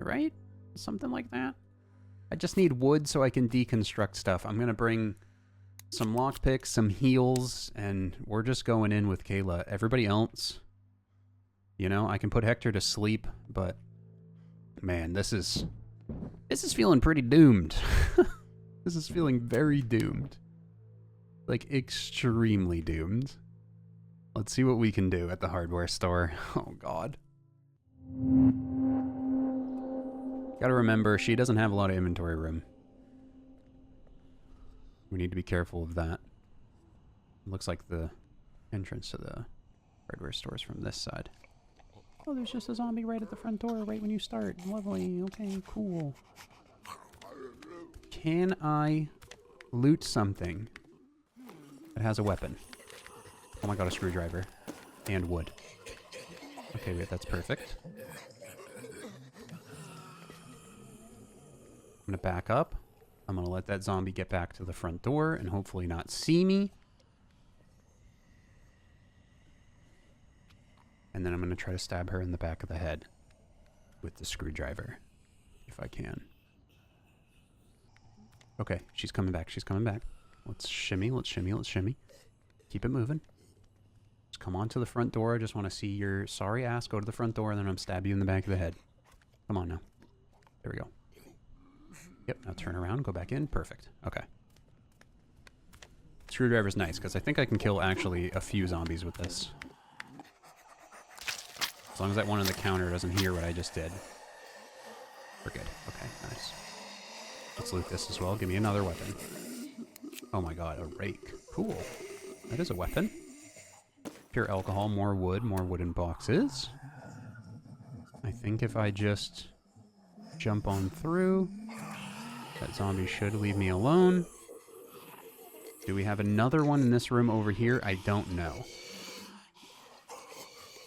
Right? Something like that. I just need wood so I can deconstruct stuff. I'm going to bring some lockpicks, some heals, and we're just going in with Kayla. Everybody else, you know, I can put Hector to sleep, but man, this is feeling pretty doomed. This is feeling very doomed. Like, extremely doomed. Let's see what we can do at the hardware store. Oh, God. Gotta remember, she doesn't have a lot of inventory room. We need to be careful of that. Looks like the entrance to the hardware store is from this side. Oh, there's just a zombie right at the front door right when you start. Lovely. Okay, cool. Can I loot something that has a weapon? Oh my god, a screwdriver. And wood. Okay, wait, that's perfect. I'm gonna back up. I'm gonna let that zombie get back to the front door and hopefully not see me. And then I'm gonna try to stab her in the back of the head with the screwdriver, if I can. Okay, she's coming back, she's coming back. Let's shimmy, let's shimmy, let's shimmy. Keep it moving. Just come on to the front door. I just want to see your sorry ass go to the front door, and then I'm stab you in the back of the head. Come on now. There we go. Yep, now turn around, go back in. Perfect. Okay. Screwdriver's nice, because I think I can kill actually a few zombies with this. As long as that one on the counter doesn't hear what I just did. We're good. Okay, nice. Let's loot this as well. Give me another weapon. Oh my god, a rake. Cool. That is a weapon. Pure alcohol, more wooden boxes. I think if I just jump on through, that zombie should leave me alone. Do we have another one in this room over here? I don't know.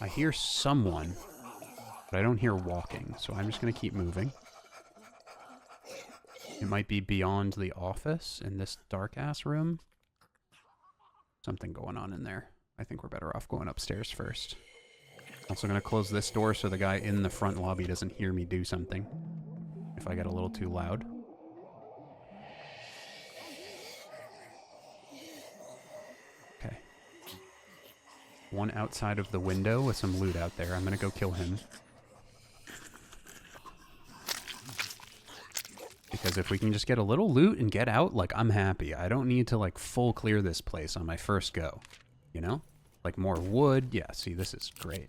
I hear someone, but I don't hear walking, so I'm just going to keep moving. It might be beyond the office in this dark-ass room. Something going on in there. I think we're better off going upstairs first. Also going to close this door so the guy in the front lobby doesn't hear me do something if I get a little too loud. Okay. One outside of the window with some loot out there. I'm going to go kill him. Because if we can just get a little loot and get out, like, I'm happy. I don't need to, like, full clear this place on my first go. You know? Like, more wood. Yeah, see, this is great.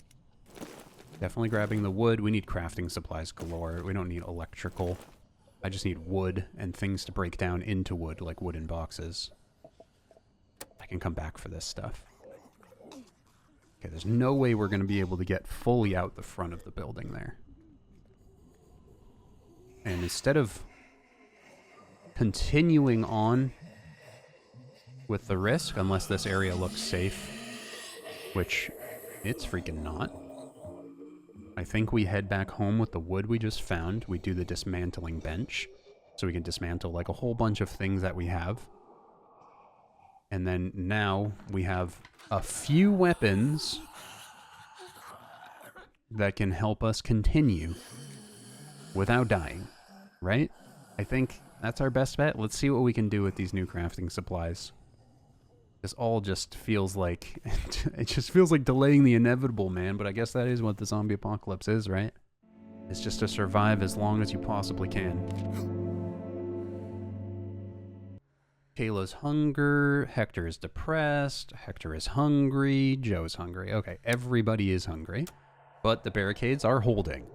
Definitely grabbing the wood. We need crafting supplies galore. We don't need electrical. I just need wood and things to break down into wood, like wooden boxes. I can come back for this stuff. Okay, there's no way we're going to be able to get fully out the front of the building there. And instead of continuing on with the risk, unless this area looks safe, which it's freaking not. I think we head back home with the wood we just found. We do the dismantling bench. So we can dismantle like a whole bunch of things that we have. And then now we have a few weapons that can help us continue without dying, right? I think that's our best bet. Let's see what we can do with these new crafting supplies. This all just feels like, it just feels like delaying the inevitable, man. But I guess that is what the zombie apocalypse is, right? It's just to survive as long as you possibly can. Kayla's hunger, Hector is depressed, Hector is hungry, Joe's hungry. Okay, everybody is hungry, but the barricades are holding.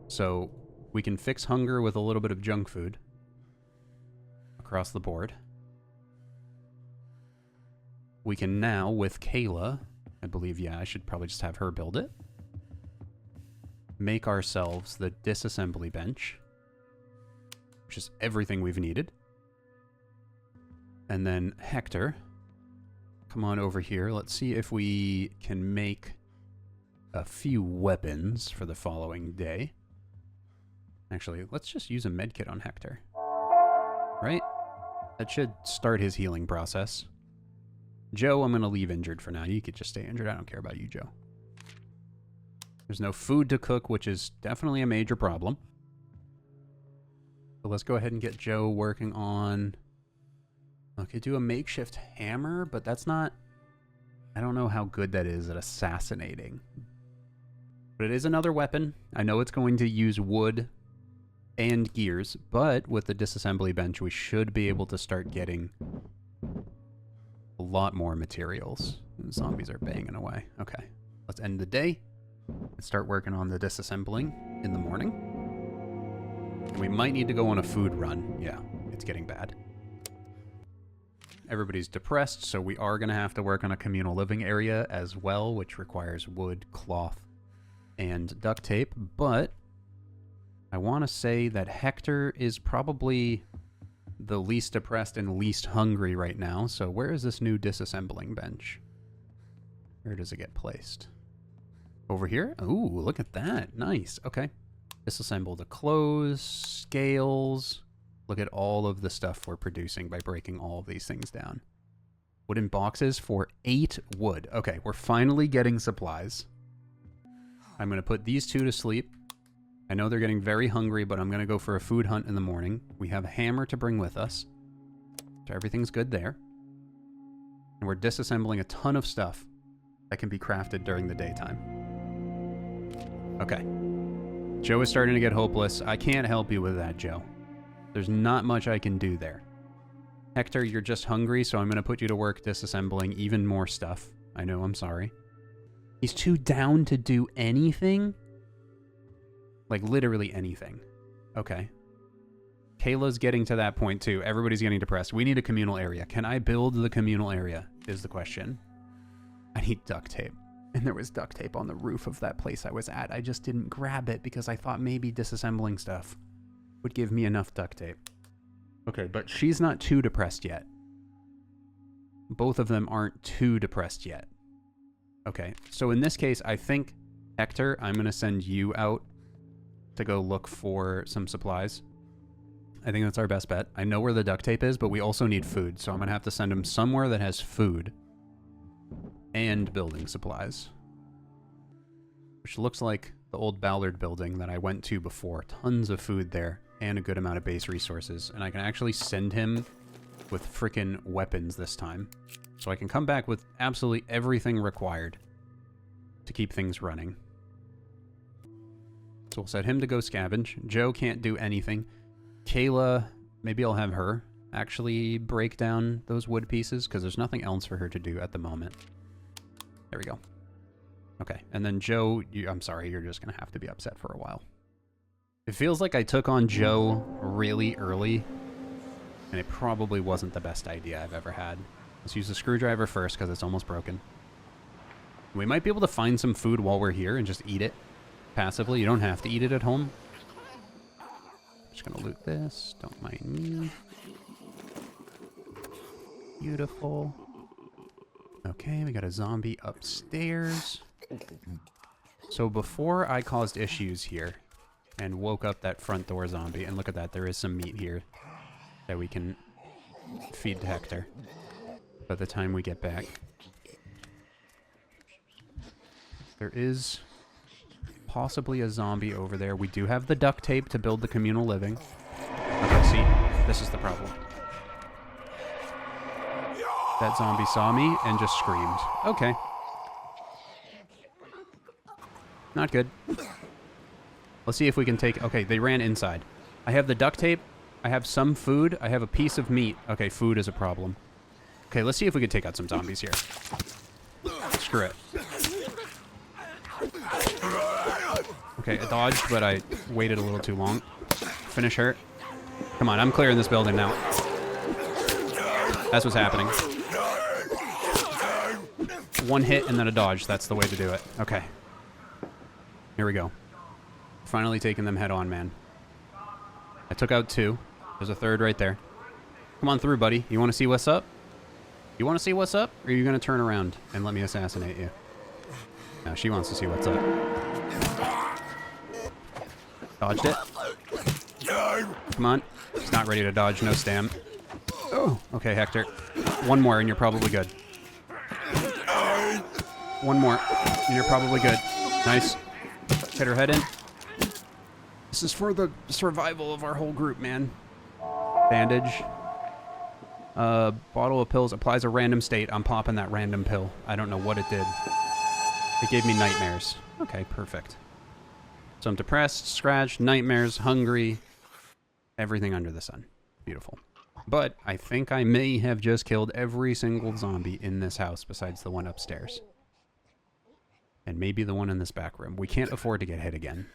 So we can fix hunger with a little bit of junk food across the board. We can now, with Kayla, I believe, yeah, I should probably just have her build it, make ourselves the disassembly bench, which is everything we've needed. And then Hector, come on over here. Let's see if we can make a few weapons for the following day. Actually, let's just use a medkit on Hector. Right? That should start his healing process. Joe, I'm going to leave injured for now. You could just stay injured. I don't care about you, Joe. There's no food to cook, which is definitely a major problem. So let's go ahead and get Joe working on... Okay, do a makeshift hammer, but that's not... I don't know how good that is at assassinating. But it is another weapon. I know it's going to use wood and gears, but with the disassembly bench, we should be able to start getting a lot more materials. The zombies are banging away. Okay, let's end the day and start working on the disassembling in the morning. And we might need to go on a food run. Yeah, it's getting bad. Everybody's depressed, so we are going to have to work on a communal living area as well, which requires wood, cloth, and duct tape. But I want to say that Hector is probably the least depressed and least hungry right now. So where is this new disassembling bench? Where does it get placed? Over here? Ooh, look at that. Nice. Okay. Disassemble the clothes, scales... Look at all of the stuff we're producing by breaking all of these things down. Wooden boxes for 8 wood. Okay, we're finally getting supplies. I'm going to put these two to sleep. I know they're getting very hungry, but I'm going to go for a food hunt in the morning. We have a hammer to bring with us. So everything's good there. And we're disassembling a ton of stuff that can be crafted during the daytime. Okay. Joe is starting to get hopeless. I can't help you with that, Joe. There's not much I can do there. Hector, you're just hungry, so I'm going to put you to work disassembling even more stuff. I know, I'm sorry. He's too down to do anything? Like, literally anything. Okay. Kayla's getting to that point, too. Everybody's getting depressed. We need a communal area. Can I build the communal area, is the question. I need duct tape. And there was duct tape on the roof of that place I was at. I just didn't grab it because I thought maybe disassembling stuff would give me enough duct tape. Okay, but she's not too depressed yet. Both of them aren't too depressed yet. Okay, so in this case, I think, Hector, I'm going to send you out to go look for some supplies. I think that's our best bet. I know where the duct tape is, but we also need food, so I'm going to have to send him somewhere that has food and building supplies. Which looks like the old Ballard building that I went to before. Tons of food there. And a good amount of base resources. And I can actually send him with frickin' weapons this time. So I can come back with absolutely everything required to keep things running. So we'll set him to go scavenge. Joe can't do anything. Kayla, maybe I'll have her actually break down those wood pieces, because there's nothing else for her to do at the moment. There we go. Okay, and then Joe, I'm sorry, you're just going to have to be upset for a while. It feels like I took on Joe really early, and it probably wasn't the best idea I've ever had. Let's use the screwdriver first, because it's almost broken. We might be able to find some food while we're here and just eat it passively. You don't have to eat it at home. Just gonna loot this. Don't mind me. Beautiful. Okay, we got a zombie upstairs. So before I caused issues here and woke up that front door zombie, and look at that, there is some meat here that we can feed to Hector by the time we get back. There is possibly a zombie over there. We do have the duct tape to build the communal living. Okay, see, this is the problem. That zombie saw me and just screamed. Okay. Not good. Let's see if we can take... Okay, they ran inside. I have the duct tape. I have some food. I have a piece of meat. Okay, food is a problem. Okay, let's see if we can take out some zombies here. Screw it. Okay, I dodged, but I waited a little too long. Finish her. Come on, I'm clearing this building now. That's what's happening. One hit and then a dodge. That's the way to do it. Okay. Here we go. Finally taking them head on, man. I took out 2. There's a 3rd right there. Come on through, buddy. You want to see what's up? You want to see what's up? Or are you going to turn around and let me assassinate you? No, she wants to see what's up. Dodged it. Come on. He's not ready to dodge. No stam. Oh, okay, Hector. One more and you're probably good. One more and you're probably good. Nice. Hit her head in. This is for the survival of our whole group, man. Bandage. Bottle of pills applies a random state. I'm popping that random pill. I don't know what it did. It gave me nightmares. Okay, perfect. So I'm depressed, scratched, nightmares, hungry, everything under the sun. Beautiful. But I think I may have just killed every single zombie in this house besides the one upstairs. And maybe the one in this back room. We can't afford to get hit again.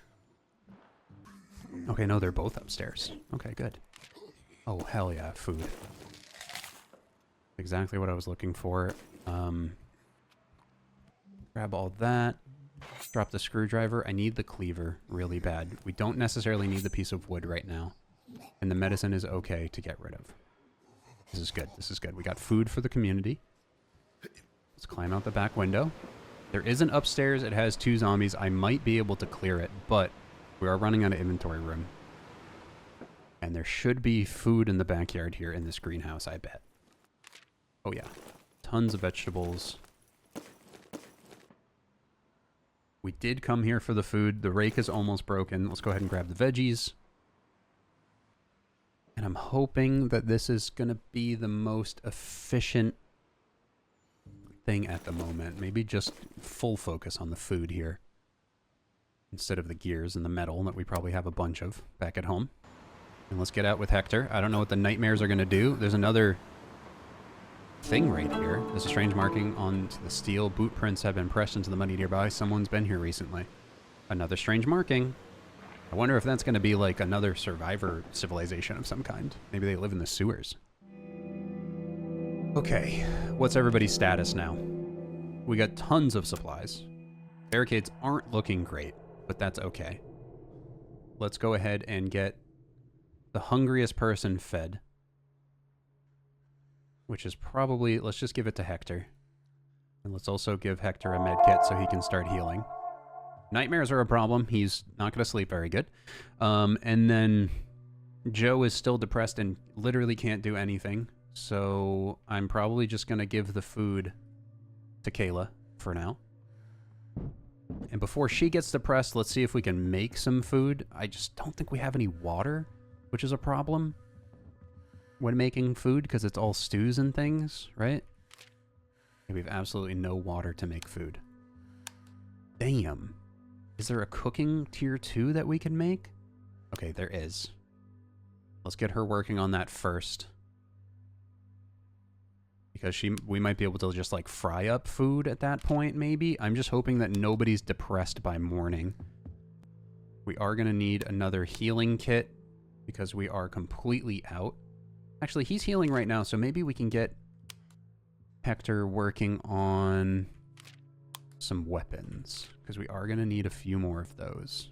Okay, no, they're both upstairs. Okay, good. Oh, hell yeah, food. Exactly what I was looking for. Grab all that. Drop the screwdriver. I need the cleaver really bad. We don't necessarily need the piece of wood right now. And the medicine is okay to get rid of. This is good. This is good. We got food for the community. Let's climb out the back window. There is an upstairs. It has 2 zombies. I might be able to clear it, but we are running out of inventory room. And there should be food in the backyard here in this greenhouse, I bet. Oh yeah. Tons of vegetables. We did come here for the food. The rake is almost broken. Let's go ahead and grab the veggies. And I'm hoping that this is going to be the most efficient thing at the moment. Maybe just full focus on the food here. Instead of the gears and the metal that we probably have a bunch of back at home. And let's get out with Hector. I don't know what the nightmares are going to do. There's another thing right here. There's a strange marking on the steel. Boot prints have been pressed into the muddy nearby. Someone's been here recently. Another strange marking. I wonder if that's going to be like another survivor civilization of some kind. Maybe they live in the sewers. Okay, what's everybody's status now? We got tons of supplies. Barricades aren't looking great, but that's okay. Let's go ahead and get the hungriest person fed. Which is probably, let's just give it to Hector. And let's also give Hector a med kit so he can start healing. Nightmares are a problem. He's not going to sleep very good. And then Joe is still depressed and literally can't do anything. So I'm probably just going to give the food to Kayla for now. And before she gets depressed, let's see if we can make some food. I just don't think we have any water, which is a problem when making food because it's all stews and things, right? And we have absolutely no water to make food. Damn. Is there a cooking tier 2 that we can make? Okay, there is. Let's get her working on that first. Because we might be able to just like fry up food at that point, maybe. I'm just hoping that nobody's depressed by morning. We are going to need another healing kit because we are completely out. Actually, he's healing right now, so maybe we can get Hector working on some weapons, because we are going to need a few more of those.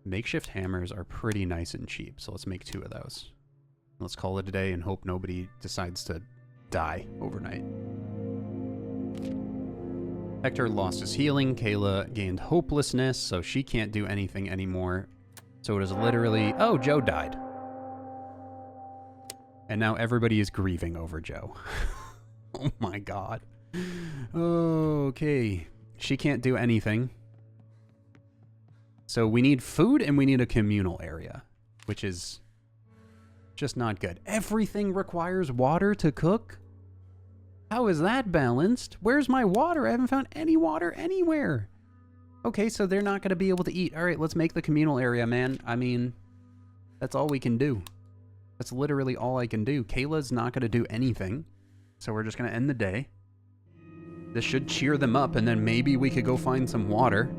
Makeshift hammers are pretty nice and cheap, so let's make 2 of those. Let's call it a day and hope nobody decides to die overnight. Hector lost his healing. Kayla gained hopelessness, so she can't do anything anymore. So it is literally... Oh, Joe died. And now everybody is grieving over Joe. Oh my god. Okay. She can't do anything. So we need food and we need a communal area, which is just not good. Everything requires water to cook? How is that balanced? Where's my water? I haven't found any water anywhere. Okay, so they're not going to be able to eat. All right, let's make the communal area, man. I mean, that's all we can do. That's literally all I can do. Kayla's not going to do anything, so we're just going to end the day. This should cheer them up, and then maybe we could go find some water.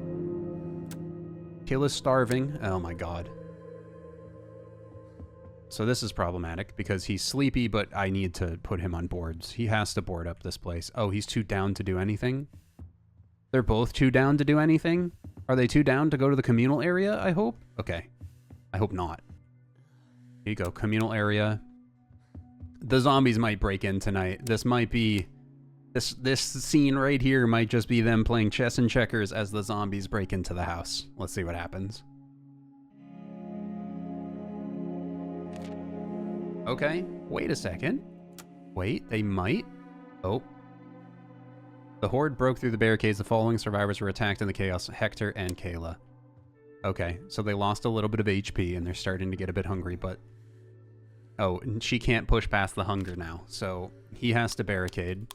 Kayla's starving. Oh my god. So this is problematic because he's sleepy, but I need to put him on boards. He has to board up this place. Oh, he's too down to do anything? They're both too down to do anything? Are they too down to go to the communal area, I hope? Okay. I hope not. Here you go, communal area. The zombies might break in tonight. This might be... This scene right here might just be them playing chess and checkers as the zombies break into the house. Let's see what happens. Okay, wait a second. Wait, they might? Oh. The horde broke through the barricades. The following survivors were attacked in the chaos. Hector and Kayla. Okay, so they lost a little bit of HP and they're starting to get a bit hungry, but... Oh, and she can't push past the hunger now, so he has to barricade.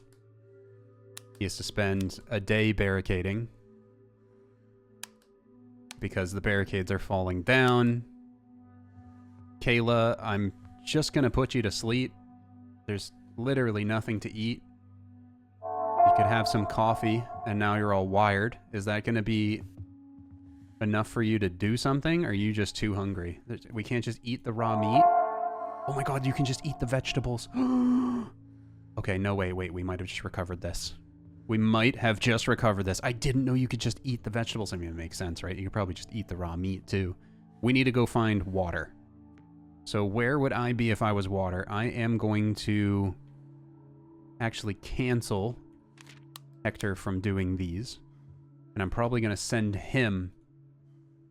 He has to spend a day barricading because the barricades are falling down. Kayla, I'm just gonna put you to sleep. There's literally nothing to eat. You could have some coffee and now you're all wired. Is that gonna be enough for you to do something? Or are you just too hungry? We can't just eat the raw meat? Oh my god, you can just eat the vegetables. Okay, no, wait, we might have just recovered this. We might have just recovered this. I didn't know you could just eat the vegetables. I mean, it makes sense, right? You could probably just eat the raw meat, too. We need to go find water. So where would I be if I was water? I am going to actually cancel Hector from doing these. And I'm probably going to send him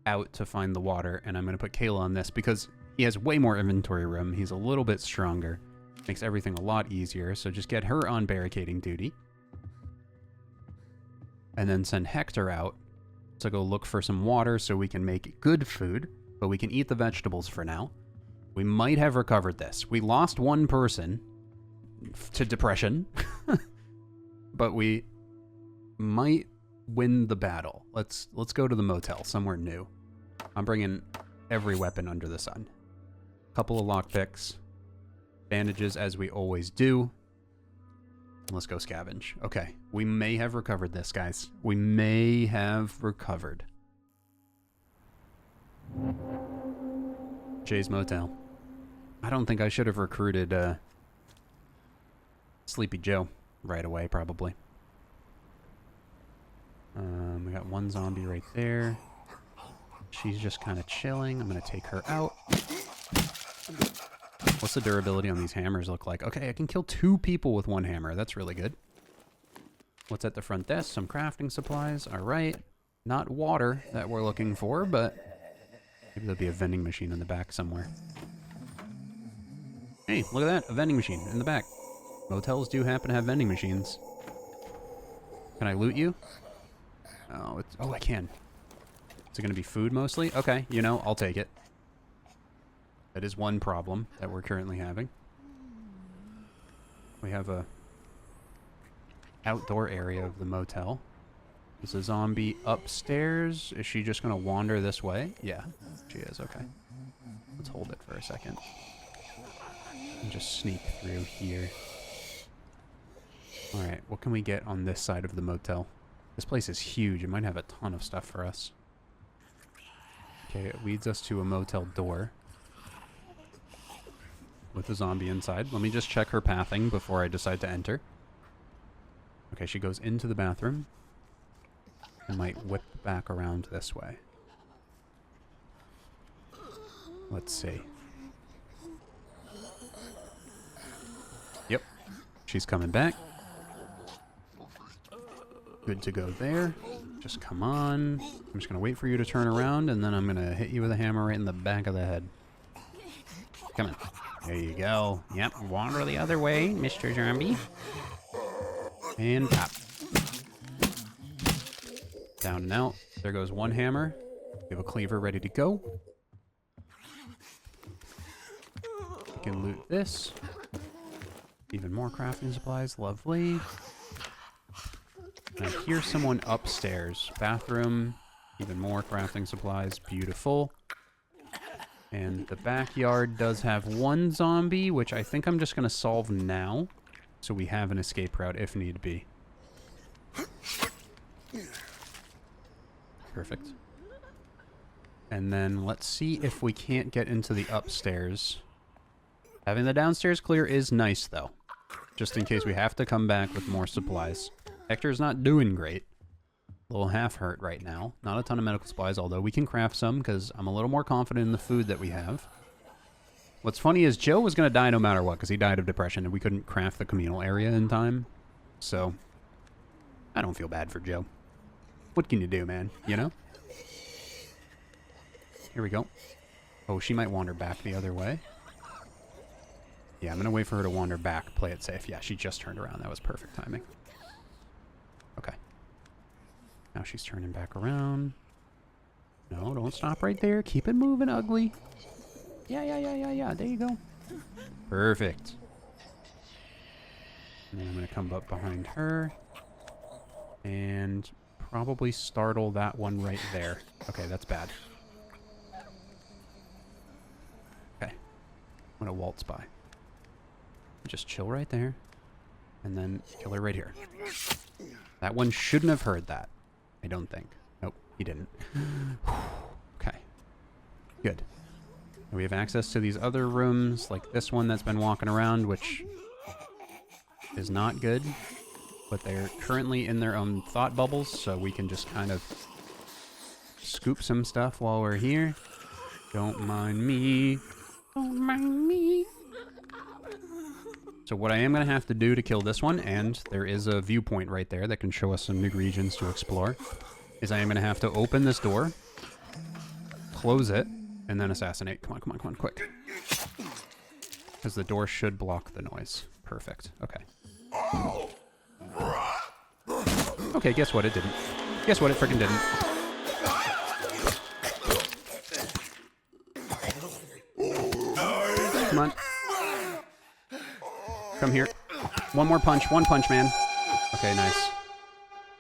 out to find the water. And I'm going to put Kayla on this because he has way more inventory room. He's a little bit stronger. Makes everything a lot easier. So just get her on barricading duty. And then send Hector out to go look for some water so we can make good food, but we can eat the vegetables for now. We might have recovered this. We lost one person to depression, but we might win the battle. Let's go to the motel, somewhere new. I'm bringing every weapon under the sun. Couple of lockpicks, bandages as we always do. Let's go scavenge. Okay, we may have recovered this, guys. We may have recovered. Jay's Motel. I don't think I should have recruited Sleepy Joe right away, probably. We got one zombie right there. She's just kind of chilling. I'm going to take her out. What's the durability on these hammers look like? Okay, I can kill 2 people with 1 hammer. That's really good. What's at the front desk? Some crafting supplies. All right. Not water that we're looking for, but maybe there'll be a vending machine in the back somewhere. Hey, look at that. A vending machine in the back. Motels do happen to have vending machines. Can I loot you? Oh, oh, I can. Is it going to be food mostly? Okay, you know, I'll take it. That is one problem that we're currently having. We have a outdoor area of the motel. Is a zombie upstairs? Is she just going to wander this way? Yeah, she is. Okay. Let's hold it for a second. And just sneak through here. Alright, what can we get on this side of the motel? This place is huge. It might have a ton of stuff for us. Okay, it leads us to a motel door. With a zombie inside. Let me just check her pathing before I decide to enter. Okay, she goes into the bathroom. I might whip back around this way. Let's see. Yep. She's coming back. Good to go there. Just come on. I'm just going to wait for you to turn around, and then I'm going to hit you with a hammer right in the back of the head. Come on. There you go. Yep, wander the other way, Mr. Zombie. And pop. Down and out. There goes one hammer. We have a cleaver ready to go. We can loot this. Even more crafting supplies. Lovely. I hear someone upstairs. Bathroom. Even more crafting supplies. Beautiful. And the backyard does have one zombie, which I think I'm just going to solve now. So we have an escape route if need be. Perfect. And then let's see if we can't get into the upstairs. Having the downstairs clear is nice, though. Just in case we have to come back with more supplies. Hector's not doing great. A little half hurt right now. Not a ton of medical supplies, although we can craft some because I'm a little more confident in the food that we have. What's funny is Joe was going to die no matter what because he died of depression and we couldn't craft the communal area in time. So, I don't feel bad for Joe. What can you do, man? You know? Here we go. Oh, she might wander back the other way. Yeah, I'm going to wait for her to wander back. Play it safe. Yeah, she just turned around. That was perfect timing. Okay. Now she's turning back around. No, don't stop right there. Keep it moving, ugly. Yeah. There you go. Perfect. And then I'm going to come up behind her. And probably startle that one right there. Okay, that's bad. Okay. I'm going to waltz by. Just chill right there. And then kill her right here. That one shouldn't have heard that. I don't think. Nope, he didn't. Okay. Good. We have access to these other rooms, like this one that's been walking around, which is not good. But they're currently in their own thought bubbles, so we can just kind of scoop some stuff while we're here. Don't mind me. Don't mind me. So what I am going to have to do to kill this one, and there is a viewpoint right there that can show us some new regions to explore, is I am going to have to open this door, close it, and then assassinate. Come on, quick. Because the door should block the noise. Perfect. Okay. Okay, guess what? It didn't. Guess what? It freaking didn't. Come on. Come here. One more punch. One punch, man. Okay, nice.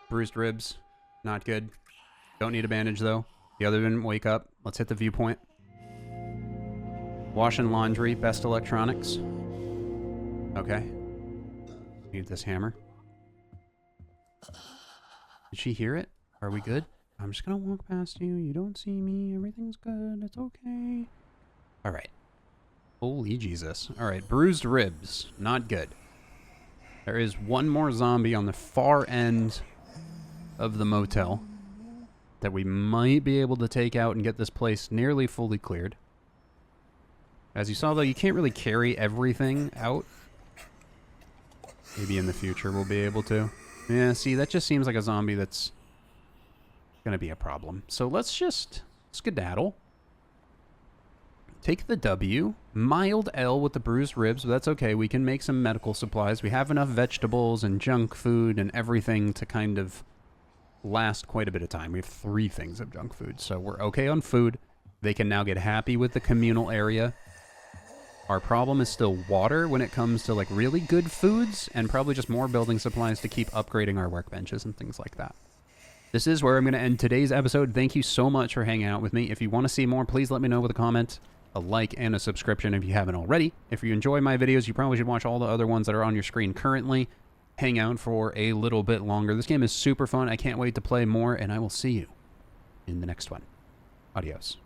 Bruised ribs. Not good. Don't need a bandage, though. The other didn't wake up. Let's hit the viewpoint. Wash and laundry. Best electronics. Okay. Need this hammer. Did she hear it? Are we good? I'm just gonna walk past you. You don't see me. Everything's good. It's okay. Alright. Holy Jesus. Alright, bruised ribs. Not good. There is one more zombie on the far end of the motel that we might be able to take out and get this place nearly fully cleared. As you saw, though, you can't really carry everything out. Maybe in the future we'll be able to. Yeah, see, that just seems like a zombie that's gonna be a problem. So let's just skedaddle. Take the W. Mild L with the bruised ribs, but that's okay. We can make some medical supplies. We have enough vegetables and junk food and everything to kind of last quite a bit of time. We have 3 things of junk food, so we're okay on food. They can now get happy with the communal area. Our problem is still water when it comes to like really good foods, and probably just more building supplies to keep upgrading our workbenches and things like that. This is where I'm going to end today's episode. Thank you so much for hanging out with me. If you want to see more, please let me know with a comment, a like, and a subscription if you haven't already. If you enjoy my videos, you probably should watch all the other ones that are on your screen currently. Hang out for a little bit longer. This game is super fun. I can't wait to play more, and I will see you in the next one. Adios.